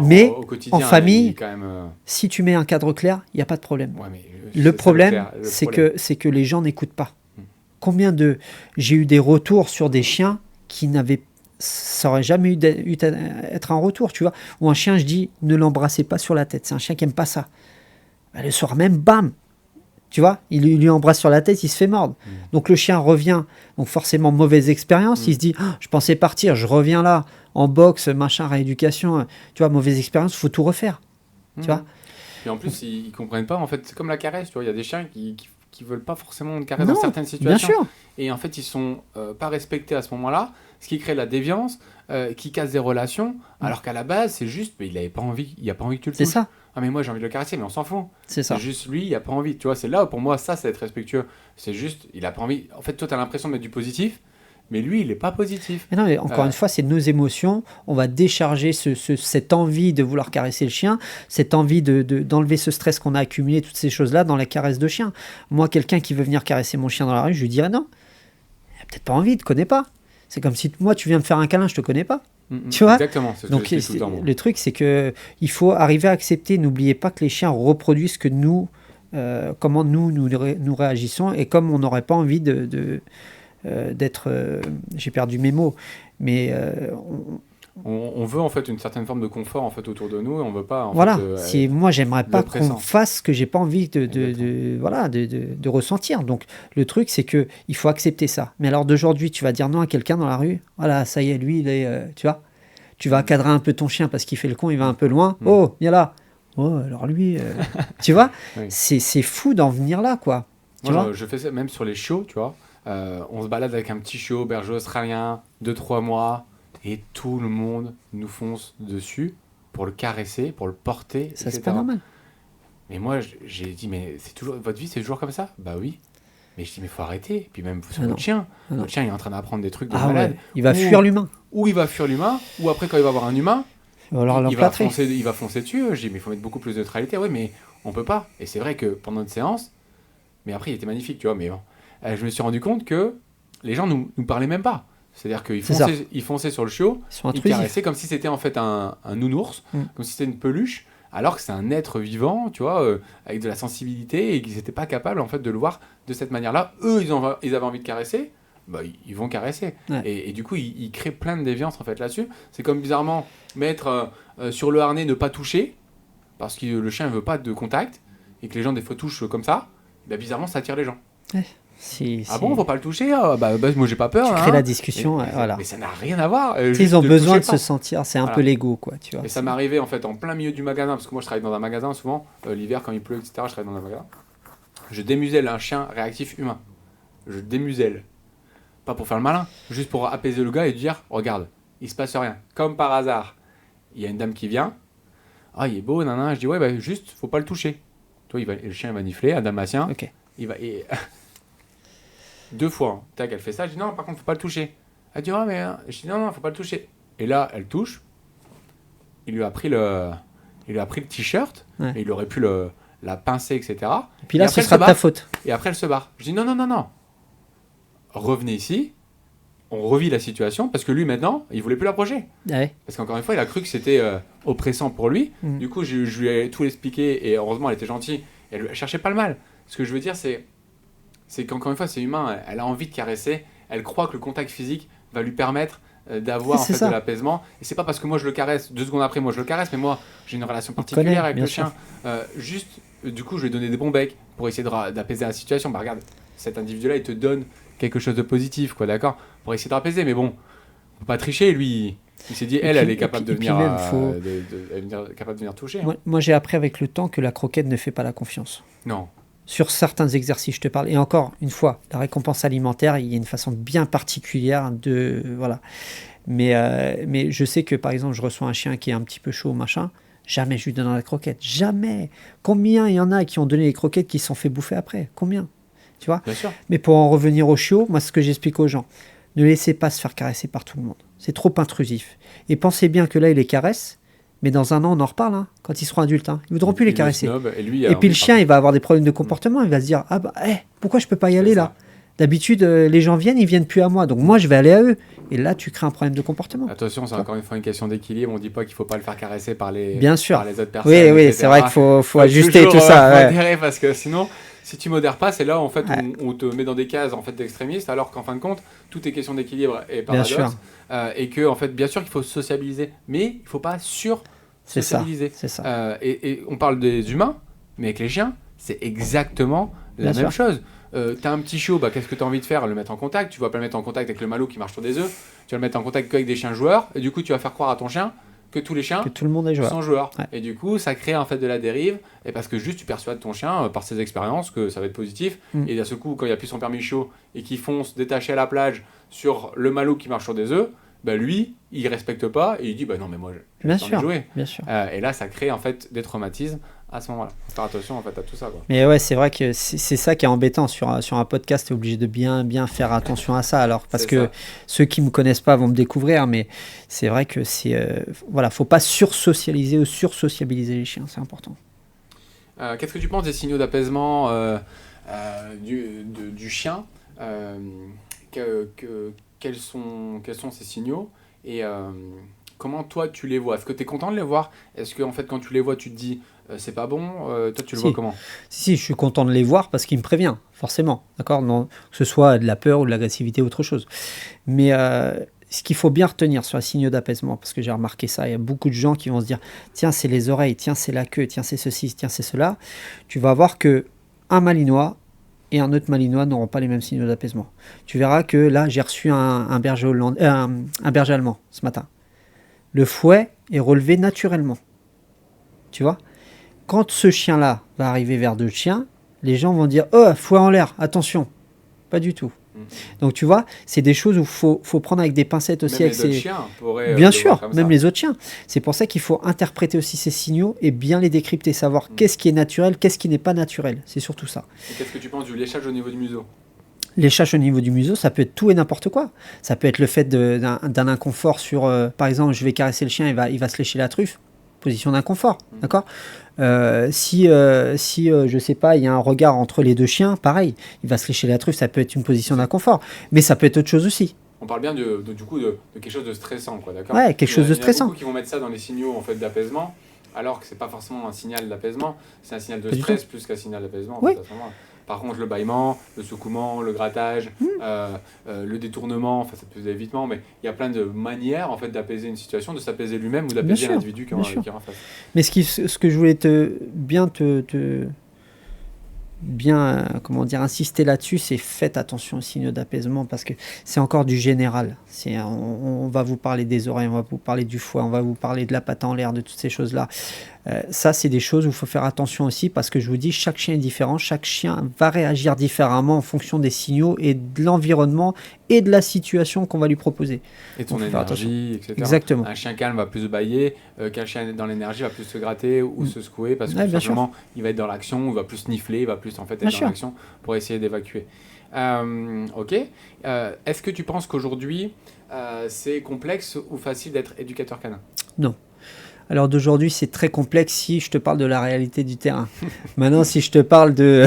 mais au quotidien, en famille, quand même, si tu mets un cadre clair, il n'y a pas de problème. Ouais, mais le problème, c'est que les gens n'écoutent pas. J'ai eu des retours sur des chiens qui ça aurait jamais eu être un retour, tu vois. Ou un chien, je dis, ne l'embrassez pas sur la tête. C'est un chien qui aime pas ça. Le soir même, bam, tu vois, il lui embrasse sur la tête, il se fait mordre. Donc le chien revient, donc forcément mauvaise expérience. Il se dit, je pensais partir, je reviens là, en boxe, machin, rééducation, tu vois, mauvaise expérience, il faut tout refaire. Tu vois. Et en plus, ils comprennent pas, en fait, c'est comme la caresse, tu vois, il y a des chiens qui veulent pas forcément une caresse dans certaines situations. Bien sûr. Et en fait, ils sont pas respectés à ce moment-là, ce qui crée de la déviance, qui casse des relations, alors qu'à la base, c'est juste, mais il a pas envie que tu le touches. C'est ça. Ah mais moi j'ai envie de le caresser, mais on s'en fout. C'est ça. Juste lui, il a pas envie. Tu vois, c'est là où pour moi ça, c'est être respectueux. C'est juste, il a pas envie. En fait, toi, tu as l'impression de mettre du positif, mais lui, il est pas positif. Mais non, mais encore une fois, c'est nos émotions. On va décharger cette envie de vouloir caresser le chien, cette envie d'enlever ce stress qu'on a accumulé, toutes ces choses-là dans la caresse de chien. Moi, quelqu'un qui veut venir caresser mon chien dans la rue, je lui dirais non. Il a peut-être pas envie, il te connaît pas. C'est comme si moi, tu viens me faire un câlin, je te connais pas. Tu vois. Exactement. C'est ce donc que je dis tout le temps, le truc, c'est que il faut arriver à accepter. N'oubliez pas que les chiens reproduisent que nous, comment nous réagissons, et comme on n'aurait pas envie d'être, j'ai perdu mes mots, mais on veut en fait une certaine forme de confort en fait autour de nous, et on veut pas. Moi, j'aimerais pas qu'on fasse ce que j'ai pas envie de ressentir. Donc, le truc, c'est que il faut accepter ça. Mais alors d'aujourd'hui, tu vas dire non à quelqu'un dans la rue, voilà, ça y est, lui, il est, tu vois, tu vas cadrer un peu ton chien parce qu'il fait le con, il va un peu loin. Oh, viens là. Oh, alors lui, tu vois, c'est fou d'en venir là, quoi. Moi, je fais ça même sur les chiots, tu vois. On se balade avec un petit chiot berger australien, 2-3 mois. Et tout le monde nous fonce dessus pour le caresser, pour le porter, ça, c'est pas normal. Mais moi, j'ai dit, mais votre vie, c'est toujours comme ça? Bah oui. Mais je dis, mais faut arrêter. Puis même sur votre chien. Votre chien, il est en train d'apprendre des trucs de malade. Ouais. Il va fuir l'humain. Ou il va fuir l'humain, ou après, quand il va voir un humain, il va foncer dessus. Je dis, mais il faut mettre beaucoup plus de neutralité. Oui, mais on peut pas. Et c'est vrai que pendant une séance, mais après, il était magnifique, tu vois. Mais bon, je me suis rendu compte que les gens nous parlaient même pas. C'est-à-dire qu'ils fonçaient sur le chiot, ils caressaient comme si c'était en fait un nounours, comme si c'était une peluche, alors que c'est un être vivant, tu vois, avec de la sensibilité, et qu'ils n'étaient pas capables en fait de le voir de cette manière-là. Eux, ils avaient envie de caresser, bah, ils vont caresser. Ouais. Et du coup, ils créent plein de déviances en fait là-dessus. C'est comme bizarrement mettre sur le harnais ne pas toucher, parce que le chien ne veut pas de contact, et que les gens des fois touchent comme ça, bah, bizarrement ça attire les gens. Ouais. Bon, faut pas le toucher? Moi j'ai pas peur. Tu crées la discussion, voilà. Mais ça n'a rien à voir. Ils ont besoin de se sentir, c'est un peu l'ego, quoi. Tu vois. Et ça m'est arrivé en fait en plein milieu du magasin, parce que moi je travaille dans un magasin souvent, l'hiver quand il pleut, etc. Je travaille dans un magasin. Je démuselle un chien réactif humain. Je démuselle. Pas pour faire le malin, juste pour apaiser le gars et dire, regarde, il se passe rien. Comme par hasard, il y a une dame qui vient. Ah, il est beau, nanana. Je dis, ouais, juste, faut pas le toucher. Toi, le chien il va nifler, un dalmatien. Ok. Il va. 2 fois, hein. Tac, elle fait ça, je dis non, par contre, faut pas le toucher. Elle dit, mais. Je dis non, faut pas le toucher. Et là, elle touche. Il lui a pris le t-shirt, et il aurait pu la pincer, etc. Et puis là, ce sera de ta faute. Et après, elle se barre. Je dis non. Revenez ici, on revit la situation, parce que lui, maintenant, il voulait plus l'approcher. Ouais. Parce qu'encore une fois, il a cru que c'était oppressant pour lui. Du coup, je lui ai tout expliqué, et heureusement, elle était gentille. Elle cherchait pas le mal. Ce que je veux dire, c'est qu'encore une fois, c'est humain, elle a envie de caresser, elle croit que le contact physique va lui permettre d'avoir en fait, de l'apaisement. Et c'est pas parce que moi je le caresse, 2 secondes après moi je le caresse, mais moi j'ai une relation particulière avec le chien. Juste, du coup, je lui ai donné des bons becs pour essayer d'apaiser la situation. Bah regarde, cet individu-là, il te donne quelque chose de positif, quoi, d'accord? Pour essayer de l'apaiser, mais bon, on peut pas tricher, lui. Il s'est dit, elle est capable de venir capable de venir toucher. Hein. Moi j'ai appris avec le temps que la croquette ne fait pas la confiance. Non. Sur certains exercices, je te parle. Et encore une fois, la récompense alimentaire, il y a une façon bien particulière de... Voilà. Mais je sais que, par exemple, je reçois un chien qui est un petit peu chaud, machin, jamais je lui donne la croquette. Jamais. Combien il y en a qui ont donné les croquettes qui se sont fait bouffer après? Combien? tu vois. Bien sûr. Mais pour en revenir au chiot, moi, ce que j'explique aux gens, ne laissez pas se faire caresser par tout le monde. C'est trop intrusif. Et pensez bien que là, il les caresse, mais dans un an, on en reparle, hein, quand ils seront adultes. Hein. Ils ne voudront plus les Il le caresser. snob, et lui, Et puis le chien, il va avoir des problèmes de comportement. Il va se dire, ah bah, pourquoi je peux pas y aller là? D'habitude, les gens viennent, ils viennent plus à moi. Donc moi, je vais aller à eux. Et là, tu crées un problème de comportement. Attention, c'est encore une fois une question d'équilibre. On dit pas qu'il faut pas le faire caresser par les, Bien sûr. par les autres personnes. Oui, etc. c'est vrai qu'il faut ajuster toujours, tout ça. Ouais. Modérer, parce que sinon, si tu modères pas, c'est là en fait où on te met dans des cases en fait d'extrémistes, alors qu'en fin de compte, tout est question d'équilibre et paradoxe. Et que en fait, bien sûr qu'il faut sociabiliser, mais il faut pas sur-sociabiliser. C'est ça. Et on parle des humains, mais avec les chiens, c'est exactement la même chose. T'as un petit chiot, qu'est-ce que tu as envie de faire? Le mettre en contact. Tu vas pas le mettre en contact avec le malot qui marche sur des œufs. Tu vas le mettre en contact qu'avec des chiens joueurs. Et du coup, tu vas faire croire à ton chien que tous les chiens que tout le monde est joueur. sont joueurs. Ouais. Et du coup, ça crée en fait de la dérive. Et parce que juste tu persuades ton chien par ses expériences que ça va être positif. Et d'un seul coup, quand il a plus son permis chiot et qu'il fonce détaché à la plage sur le malot qui marche sur des œufs, lui, il respecte pas et il dit non mais moi je vais jouer. Bien sûr. Et là, ça crée en fait des traumatismes à ce moment-là. Faut faire attention en fait à tout ça, quoi. Mais ouais, c'est vrai que c'est ça qui est embêtant sur un podcast. T'es obligé de bien faire attention à ça. Alors parce que ceux qui me connaissent pas vont me découvrir, mais c'est vrai que faut pas sur-socialiser ou sur-sociabiliser les chiens, c'est important. Qu'est-ce que tu penses des signaux d'apaisement du chien? Quels sont ces signaux et comment toi tu les vois? Est-ce que tu es content de les voir? Est-ce que en fait quand tu les vois tu te dis c'est pas bon? Toi tu le vois comment? Si, je suis content de les voir parce qu'il me prévient, forcément, d'accord? Non, que ce soit de la peur ou de l'agressivité ou autre chose. Mais ce qu'il faut bien retenir sur les signaux d'apaisement, parce que j'ai remarqué ça, il y a beaucoup de gens qui vont se dire tiens c'est les oreilles, tiens c'est la queue, tiens c'est ceci, tiens c'est cela. Tu vas voir que un malinois et un autre malinois n'auront pas les mêmes signaux d'apaisement. Tu verras que là j'ai reçu un berger allemand ce matin. Le fouet est relevé naturellement. Tu vois? Quand ce chien-là va arriver vers d'autres chiens, les gens vont dire « Oh, fouet en l'air, attention !» Pas du tout. Donc tu vois, c'est des choses où il faut prendre avec des pincettes aussi. Même les autres chiens pourraient bien sûr, même les autres chiens. C'est pour ça qu'il faut interpréter aussi ces signaux et bien les décrypter, savoir qu'est-ce qui est naturel, qu'est-ce qui n'est pas naturel. C'est surtout ça. Et qu'est-ce que tu penses du léchage au niveau du museau? Léchage au niveau du museau, ça peut être tout et n'importe quoi. Ça peut être le fait d'un inconfort sur, par exemple, je vais caresser le chien, il va se lécher la truffe. Position d'inconfort, d'accord? Si je sais pas, il y a un regard entre les deux chiens, pareil, il va se lécher la truffe, ça peut être une position d'inconfort, mais ça peut être autre chose aussi. On parle bien du coup de quelque chose de stressant, quoi, d'accord? Ouais, quelque chose de stressant. Il y a beaucoup qui vont mettre ça dans les signaux en fait d'apaisement, alors que c'est pas forcément un signal d'apaisement, c'est un signal de stress plus qu'un signal d'apaisement. Oui. En fait, à ce moment-là. Par contre, le bâillement, le secouement, le grattage, le détournement, enfin ça peut être l'évitement, mais il y a plein de manières en fait d'apaiser une situation, de s'apaiser lui-même ou d'apaiser l'individu qui est en face. Mais ce que je voulais insister là-dessus, c'est faites attention aux signaux d'apaisement parce que c'est encore du général. On va vous parler des oreilles, on va vous parler du foie, on va vous parler de la patte en l'air, de toutes ces choses-là. Ça, c'est des choses où il faut faire attention aussi parce que je vous dis, chaque chien est différent, chaque chien va réagir différemment en fonction des signaux et de l'environnement et de la situation qu'on va lui proposer. Et de son énergie, etc. Exactement. Un chien calme va plus bâiller, qu'un chien dans l'énergie va plus se gratter ou se secouer parce que tout simplement, il va être dans l'action, il va plus nifler, il va plus en fait être dans l'action pour essayer d'évacuer. Ok. Est-ce que tu penses qu'aujourd'hui, c'est complexe ou facile d'être éducateur canin? Non. Alors d'aujourd'hui, c'est très complexe si je te parle de la réalité du terrain. Maintenant, si je te parle de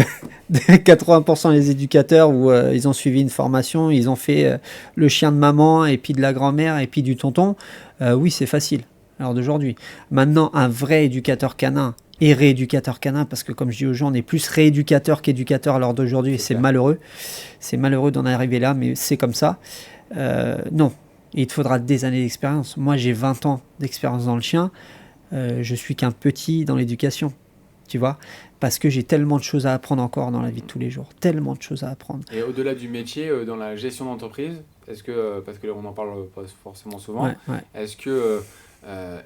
80% des éducateurs où ils ont suivi une formation, ils ont fait le chien de maman et puis de la grand-mère et puis du tonton, oui, c'est facile. Alors d'aujourd'hui. Maintenant, un vrai éducateur canin et rééducateur canin, parce que comme je dis aux gens, on est plus rééducateur qu'éducateur à l'heure d'aujourd'hui et c'est malheureux. C'est malheureux d'en arriver là, mais c'est comme ça. Non. Et il te faudra des années d'expérience. Moi, j'ai 20 ans d'expérience dans le chien. Je suis qu'un petit dans l'éducation, tu vois, parce que j'ai tellement de choses à apprendre encore dans la vie de tous les jours. Tellement de choses à apprendre. Et au-delà du métier, dans la gestion d'entreprise, est-ce que, parce que on n'en parle pas forcément souvent, est-ce que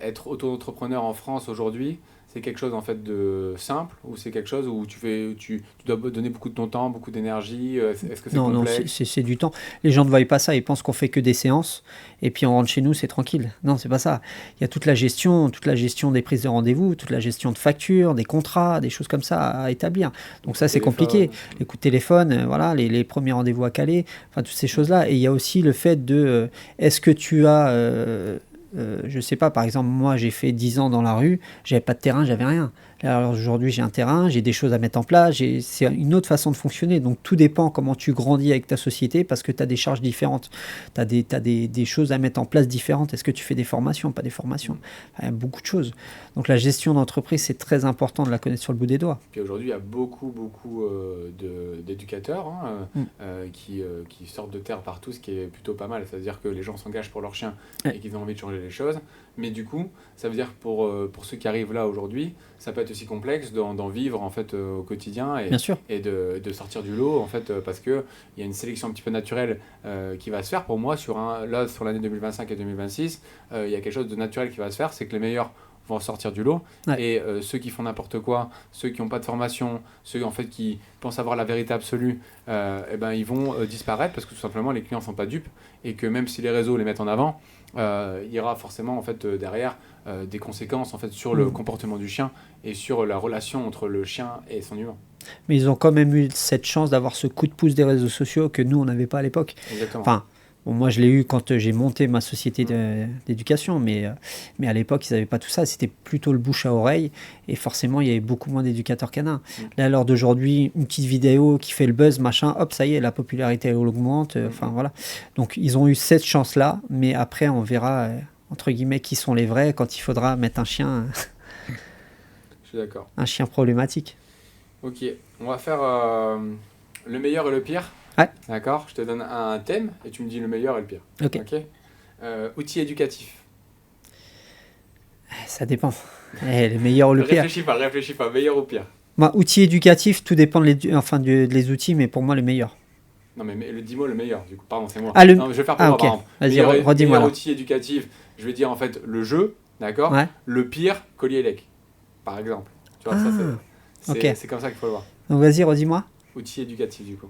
être auto-entrepreneur en France aujourd'hui, c'est quelque chose en fait de simple ou c'est quelque chose où tu dois donner beaucoup de ton temps, beaucoup d'énergie. Est-ce que c'est Non, non, complexe? c'est du temps. Les gens ne voient pas ça, ils pensent qu'on fait que des séances et puis on rentre chez nous, c'est tranquille. Non, c'est pas ça. Il y a toute la gestion des prises de rendez-vous, toute la gestion de factures, des contrats, des choses comme ça à établir. Donc ça, c'est compliqué. Les coups de téléphone, voilà, les premiers rendez-vous à caler, enfin toutes ces choses-là. Et il y a aussi le fait de, est-ce que tu as, je sais pas, par exemple, moi j'ai fait 10 ans dans la rue, j'avais pas de terrain, j'avais rien. Alors aujourd'hui j'ai un terrain, j'ai des choses à mettre en place, c'est une autre façon de fonctionner. Donc tout dépend comment tu grandis avec ta société parce que tu as des charges différentes, tu as des choses à mettre en place différentes. Est-ce que tu fais des formations, pas des formations? Il y a beaucoup de choses. Donc la gestion d'entreprise, c'est très important de la connaître sur le bout des doigts. Puis aujourd'hui, il y a beaucoup d'éducateurs qui sortent de terre partout, ce qui est plutôt pas mal. C'est-à-dire que les gens s'engagent pour leur chien et qu'ils ont envie de changer les choses. Mais du coup, ça veut dire que pour ceux qui arrivent là aujourd'hui, ça peut être aussi complexe d'en vivre en fait au quotidien Bien sûr. et de sortir du lot en fait parce que il y a une sélection un petit peu naturelle qui va se faire. Pour moi, sur l'année 2025 et 2026, il y a quelque chose de naturel qui va se faire, c'est que les meilleurs vont sortir du lot et ceux qui font n'importe quoi, ceux qui n'ont pas de formation, ceux en fait qui pensent avoir la vérité absolue, eh ben, ils vont disparaître parce que tout simplement les clients ne sont pas dupes et que même si les réseaux les mettent en avant, il y aura forcément en fait derrière des conséquences en fait sur le comportement du chien et sur la relation entre le chien et son humain. Mais ils ont quand même eu cette chance d'avoir ce coup de pouce des réseaux sociaux que nous on n'avait pas à l'époque. Exactement. Enfin, bon, moi, je l'ai eu quand j'ai monté ma société d'éducation, mais à l'époque, ils n'avaient pas tout ça. C'était plutôt le bouche à oreille, et forcément, il y avait beaucoup moins d'éducateurs canins. Là, à l'heure d'aujourd'hui, une petite vidéo qui fait le buzz, machin, hop, ça y est, la popularité elle augmente. Enfin, voilà. Donc, ils ont eu cette chance-là, mais après, on verra, entre guillemets, qui sont les vrais quand il faudra mettre un chien, Je suis d'accord. un chien problématique. Ok, on va faire le meilleur et le pire. Ouais. D'accord, je te donne un thème et tu me dis le meilleur et le pire. Ok. Outils éducatifs. Ça dépend. Le meilleur ou le pire. Réfléchis pas, meilleur ou pire. Moi, outils éducatifs, tout dépend des outils, mais pour moi, le meilleur. Non, mais dis-moi le meilleur, du coup. Pardon, c'est moi. Ah, Non, je vais faire pour moi, ok. par exemple. Vas-y, redis-moi meilleur là. outil éducatif, je vais dire en fait le jeu, d'accord. Ouais. Le pire, collier élec, par exemple. Tu vois, c'est comme ça qu'il faut le voir. Donc vas-y, redis-moi. Outil éducatif, du coup.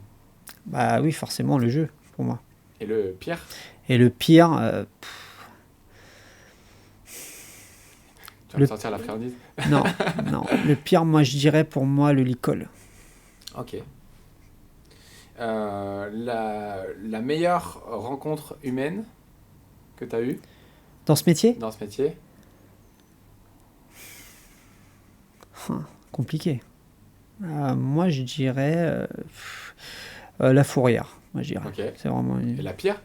Bah oui, forcément, le jeu, pour moi. Et le pire? Et le pire... Tu vas me sortir la friandise? Non, non. Le pire, moi, je dirais pour moi le licol. Ok. La meilleure rencontre humaine que tu as eue Dans ce métier? dans ce métier? Compliqué. Moi, je dirais la fourrière. Moi, je dirais. Ok. C'est vraiment Et la pire?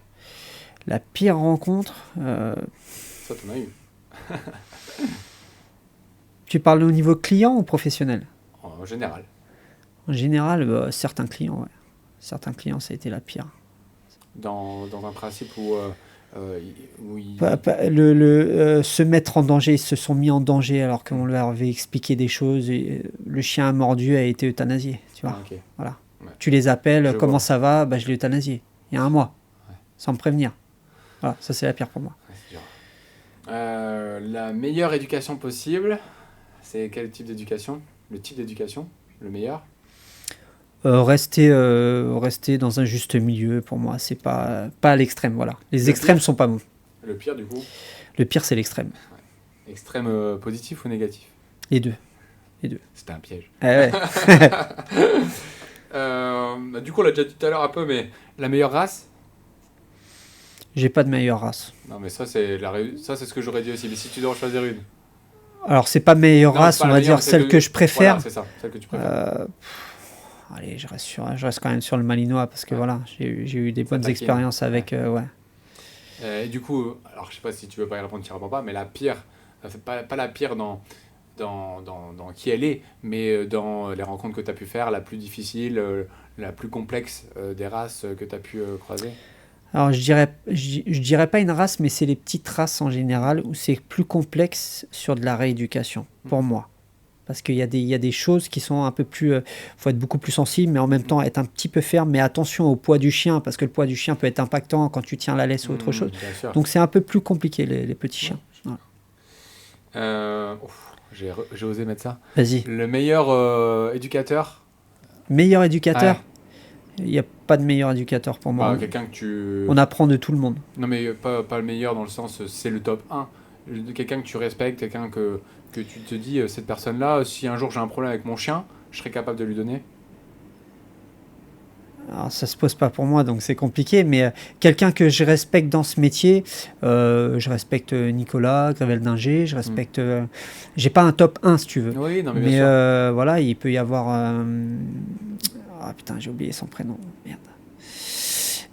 la pire rencontre. Ça, t'en as eu. Tu parles au niveau client ou professionnel? En général. En général, certains clients, ouais. Certains clients, ça a été la pire. Dans un principe où Se mettre en danger, ils se sont mis en danger alors qu'on leur avait expliqué des choses. Et le chien mordu a été euthanasié, tu vois. Ah, ok. Voilà. Ouais. Tu les appelles, Je comment vois. ça va? Bah, je l'ai euthanasié il y a un mois, Ouais. sans me prévenir. Voilà, ça c'est la pire pour moi. Ouais, c'est dur. La meilleure éducation possible, c'est quel type d'éducation? Le type d'éducation, le meilleur? Rester dans un juste milieu, pour moi, c'est pas à l'extrême. Voilà. Les extrêmes sont pas bons. Le pire, du coup? Le pire, c'est l'extrême. Extrême positif ou négatif? Les deux. C'était un piège. Ouais. Du coup, on l'a déjà dit tout à l'heure un peu, mais la meilleure race? J'ai pas de meilleure race. Non, mais ça, c'est ce que j'aurais dit aussi. Mais si tu dois en choisir une? Alors, c'est pas meilleure Non, race, c'est pas on la va meilleure, dire c'est celle que je préfère. Voilà, c'est ça, celle que tu préfères. Allez, je reste quand même sur le Malinois parce que voilà, j'ai eu des bonnes taquine. expériences avec. Ouais. Et du coup, alors je sais pas si tu veux pas y répondre, tu y réponds pas, mais la pire, c'est pas la pire dans qui elle est, mais dans les rencontres que tu as pu faire, la plus difficile, la plus complexe des races que tu as pu croiser? Alors, je dirais pas une race, mais c'est les petites races en général où c'est plus complexe sur de la rééducation, pour moi. Parce qu'il y a des choses qui sont un peu plus... faut être beaucoup plus sensible, mais en même temps être un petit peu ferme. Mais attention au poids du chien, parce que le poids du chien peut être impactant quand tu tiens la laisse ou autre chose. Bien sûr. Donc c'est un peu plus compliqué, les petits chiens. J'ai osé mettre ça. Vas-y. Le meilleur éducateur. Meilleur éducateur? Ouais. Il n'y a pas de meilleur éducateur pour moi. Quelqu'un que tu... On apprend de tout le monde. Non, mais pas le meilleur dans le sens, c'est le top 1. Quelqu'un que tu respectes, quelqu'un que tu te dis, cette personne-là, si un jour j'ai un problème avec mon chien, je serais capable de lui donner. Alors, ça se pose pas pour moi, donc c'est compliqué, mais quelqu'un que je respecte dans ce métier, je respecte Nicolas Grevel-Dinger, je respecte... j'ai pas un top 1, si tu veux. Oui, non, mais Mais bien sûr. voilà, il peut y avoir... Ah putain, j'ai oublié son prénom. Merde.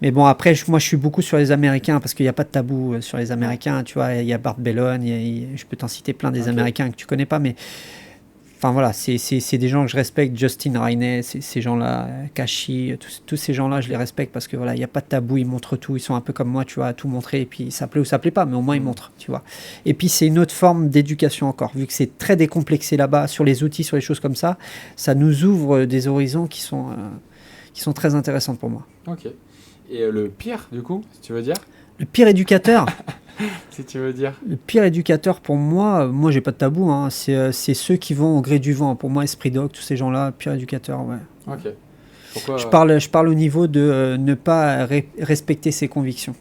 Mais bon, après, moi, je suis beaucoup sur les Américains, parce qu'il n'y a pas de tabou sur les Américains. Tu vois, il y a Bart Bellon, je peux t'en citer plein des Américains que tu connais pas, mais... Enfin voilà, c'est des gens que je respecte, Justin Rainey, ces gens-là, Kashi, tous ces gens-là, je les respecte parce que voilà, il n'y a pas de tabou, ils montrent tout, ils sont un peu comme moi, tu vois, à tout montrer, et puis ça plaît ou ça plaît pas, mais au moins ils montrent, tu vois. Et puis c'est une autre forme d'éducation encore, vu que c'est très décomplexé là-bas, sur les outils, sur les choses comme ça nous ouvre des horizons qui sont très intéressantes pour moi. Ok. Et le pire, du coup, si tu veux dire? Le pire éducateur Si tu veux dire. Le pire éducateur pour moi j'ai pas de tabou, hein, c'est ceux qui vont au gré du vent. Pour moi, Esprit Dog, tous ces gens-là, pire éducateur, ouais. Ok. Pourquoi Je parle au niveau de ne pas respecter ses convictions.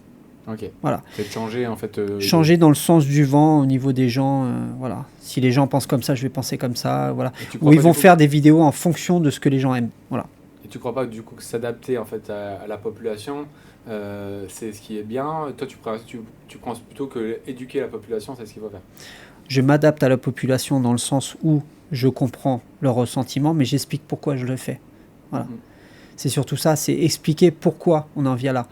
Ok. Voilà. C'est de changer en fait. Changer dans le sens du vent au niveau des gens. Voilà. Si les gens pensent comme ça, je vais penser comme ça. Voilà. Ou ils vont faire des vidéos en fonction de ce que les gens aiment. Voilà. Et tu crois pas du coup que s'adapter en fait à la population, c'est ce qui est bien? Toi, tu penses plutôt que éduquer la population, c'est ce qu'il faut faire? Je m'adapte à la population dans le sens où je comprends leurs ressentiments, mais j'explique pourquoi je le fais. Voilà. C'est surtout ça, c'est expliquer pourquoi on en vient là.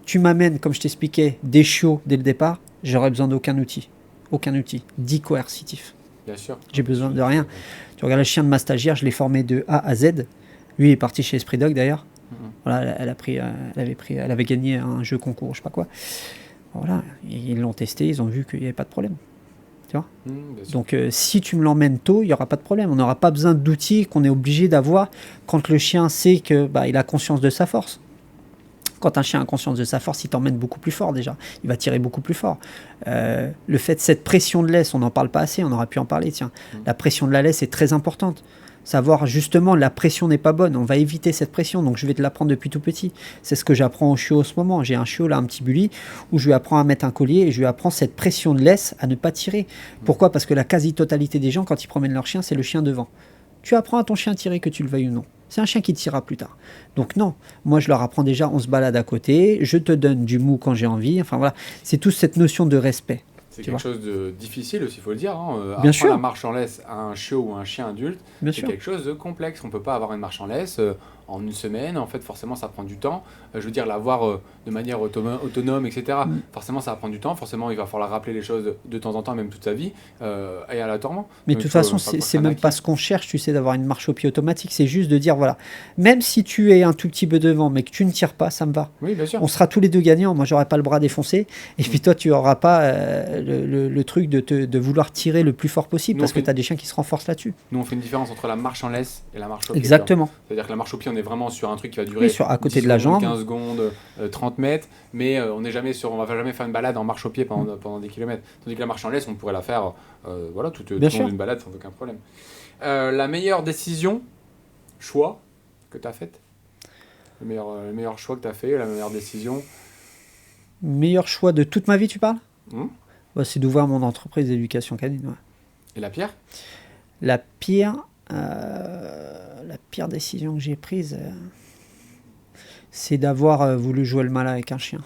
Tu m'amènes, comme je t'expliquais, des chiots dès le départ, j'aurais besoin d'aucun outil. Aucun outil. Dit coercitif. Bien sûr. J'ai besoin de rien. Tu regardes le chien de ma stagiaire, je l'ai formé de A à Z. Lui, il est parti chez Esprit Dog d'ailleurs. Voilà, elle avait gagné un jeu concours, je sais pas quoi. Voilà, ils l'ont testé, ils ont vu qu'il n'y avait pas de problème. Tu vois. Donc si tu me l'emmènes tôt, il n'y aura pas de problème. On n'aura pas besoin d'outils qu'on est obligé d'avoir quand le chien sait que il a conscience de sa force. Quand un chien a conscience de sa force, il t'emmène beaucoup plus fort déjà. Il va tirer beaucoup plus fort. Le fait de cette pression de laisse, on n'en parle pas assez, on aurait pu en parler. Tiens, la pression de la laisse est très importante. Savoir justement, la pression n'est pas bonne. On va éviter cette pression, donc je vais te l'apprendre depuis tout petit. C'est ce que j'apprends au chiot en ce moment. J'ai un chiot là, un petit bully, où je lui apprends à mettre un collier et je lui apprends cette pression de laisse à ne pas tirer. Pourquoi? Parce que la quasi-totalité des gens, quand ils promènent leur chien, c'est le chien devant. Tu apprends à ton chien à tirer, que tu le veuilles ou non. C'est un chien qui tirera plus tard. Donc non, moi je leur apprends déjà, on se balade à côté, je te donne du mou quand j'ai envie. Enfin voilà, c'est toute cette notion de respect. C'est quelque chose de difficile aussi, il faut le dire. Hein. Bien sûr. La marche en laisse à un chiot ou un chien adulte, c'est quelque chose de complexe. On ne peut pas avoir une marche en laisse en une semaine. En fait, forcément, ça prend du temps. Je veux dire, l'avoir de manière autonome, etc. Forcément, ça va prendre du temps. Forcément, il va falloir rappeler les choses de temps en temps, même toute sa vie, et aléatoirement. Mais de toute façon, c'est même pas ce qu'on cherche, tu sais, d'avoir une marche au pied automatique. C'est juste de dire, voilà, même si tu es un tout petit peu devant, mais que tu ne tires pas, ça me va. Oui, bien sûr. On sera tous les deux gagnants. Moi, j'aurai pas le bras défoncé. Et puis toi, tu n'auras pas le truc de vouloir tirer le plus fort possible, parce que tu as des chiens qui se renforcent là-dessus. Nous, on fait une différence entre la marche en laisse et la marche au pied. Exactement. C'est-à-dire que la marche au pied, on est vraiment sur un truc qui va durer à côté de la jambe. 15 secondes, 30 mètres, mais on va jamais faire une balade en marche au pied pendant des kilomètres. Tandis que la marche en laisse, on pourrait la faire tout au long d'une balade sans aucun problème. La meilleure décision, choix que tu as faite? Le meilleur choix que tu as fait, la meilleure décision? Meilleur choix de toute ma vie, tu parles? C'est d'ouvrir mon entreprise d'éducation canine. Ouais. Et la pire? La pire décision que j'ai prise, c'est d'avoir voulu jouer le malin avec un chien.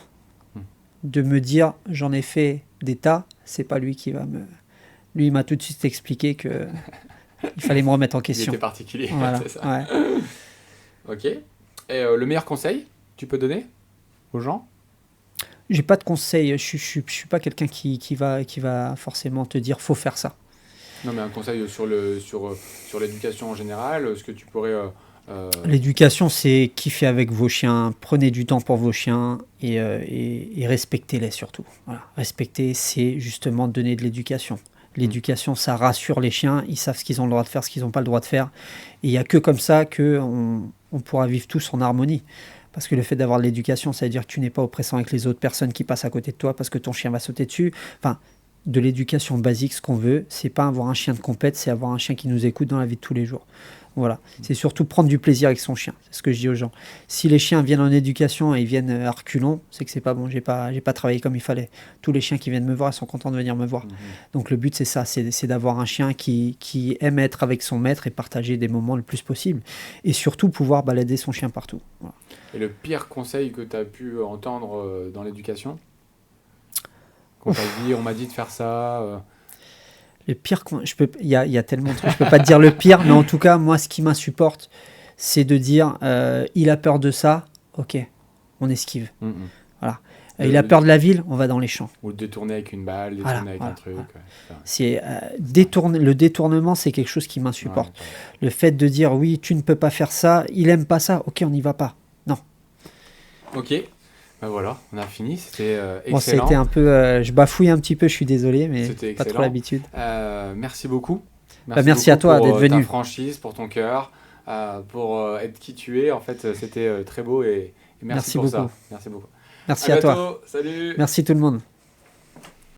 De me dire, j'en ai fait des tas, c'est pas lui qui va me... Lui, il m'a tout de suite expliqué que il fallait me remettre en question. Il était particulier, voilà. C'est ça. Ouais. Ok. Et le meilleur conseil tu peux donner aux gens? J'ai pas de conseil. Je suis pas quelqu'un qui va forcément te dire faut faire ça. Non, mais un conseil sur l'éducation en général, ce que tu pourrais... L'éducation, c'est kiffer avec vos chiens, prenez du temps pour vos chiens et respectez-les surtout. Voilà. Respecter, c'est justement donner de l'éducation. L'éducation, ça rassure les chiens, ils savent ce qu'ils ont le droit de faire, ce qu'ils n'ont pas le droit de faire. Et il n'y a que comme ça qu'on pourra vivre tous en harmonie. Parce que le fait d'avoir de l'éducation, ça veut dire que tu n'es pas oppressant avec les autres personnes qui passent à côté de toi parce que ton chien va sauter dessus. Enfin, de l'éducation basique, ce qu'on veut, c'est pas avoir un chien de compète, c'est avoir un chien qui nous écoute dans la vie de tous les jours. Voilà, c'est surtout prendre du plaisir avec son chien, c'est ce que je dis aux gens. Si les chiens viennent en éducation et ils viennent à reculons, c'est que c'est pas bon, j'ai pas travaillé comme il fallait. Tous les chiens qui viennent me voir, ils sont contents de venir me voir. Donc le but c'est ça, c'est d'avoir un chien qui aime être avec son maître et partager des moments le plus possible. Et surtout pouvoir balader son chien partout. Voilà. Et le pire conseil que tu as pu entendre dans l'éducation? Qu'on t'a dit, on m'a dit de faire ça. Le pire, il y a tellement de trucs, je peux pas te dire le pire, mais en tout cas, moi, ce qui m'insupporte, c'est de dire, il a peur de ça, ok, on esquive. Voilà. Il a peur de la ville, on va dans les champs. Ou de détourner avec une balle, détourner avec un truc. Voilà. Ouais. C'est, le détournement, c'est quelque chose qui m'insupporte. Ouais. Le fait de dire, oui, tu ne peux pas faire ça, il aime pas ça, ok, on n'y va pas. Non. Ok. Ben voilà, on a fini, c'était excellent. Bon, ça a été un peu, je bafouille un petit peu, je suis désolé, mais pas trop l'habitude. Merci beaucoup. Merci à toi d'être venu. Pour ta franchise, pour ton cœur, pour être qui tu es. En fait, c'était très beau et merci pour beaucoup. ça. Merci beaucoup. Merci à toi. Salut. Merci tout le monde.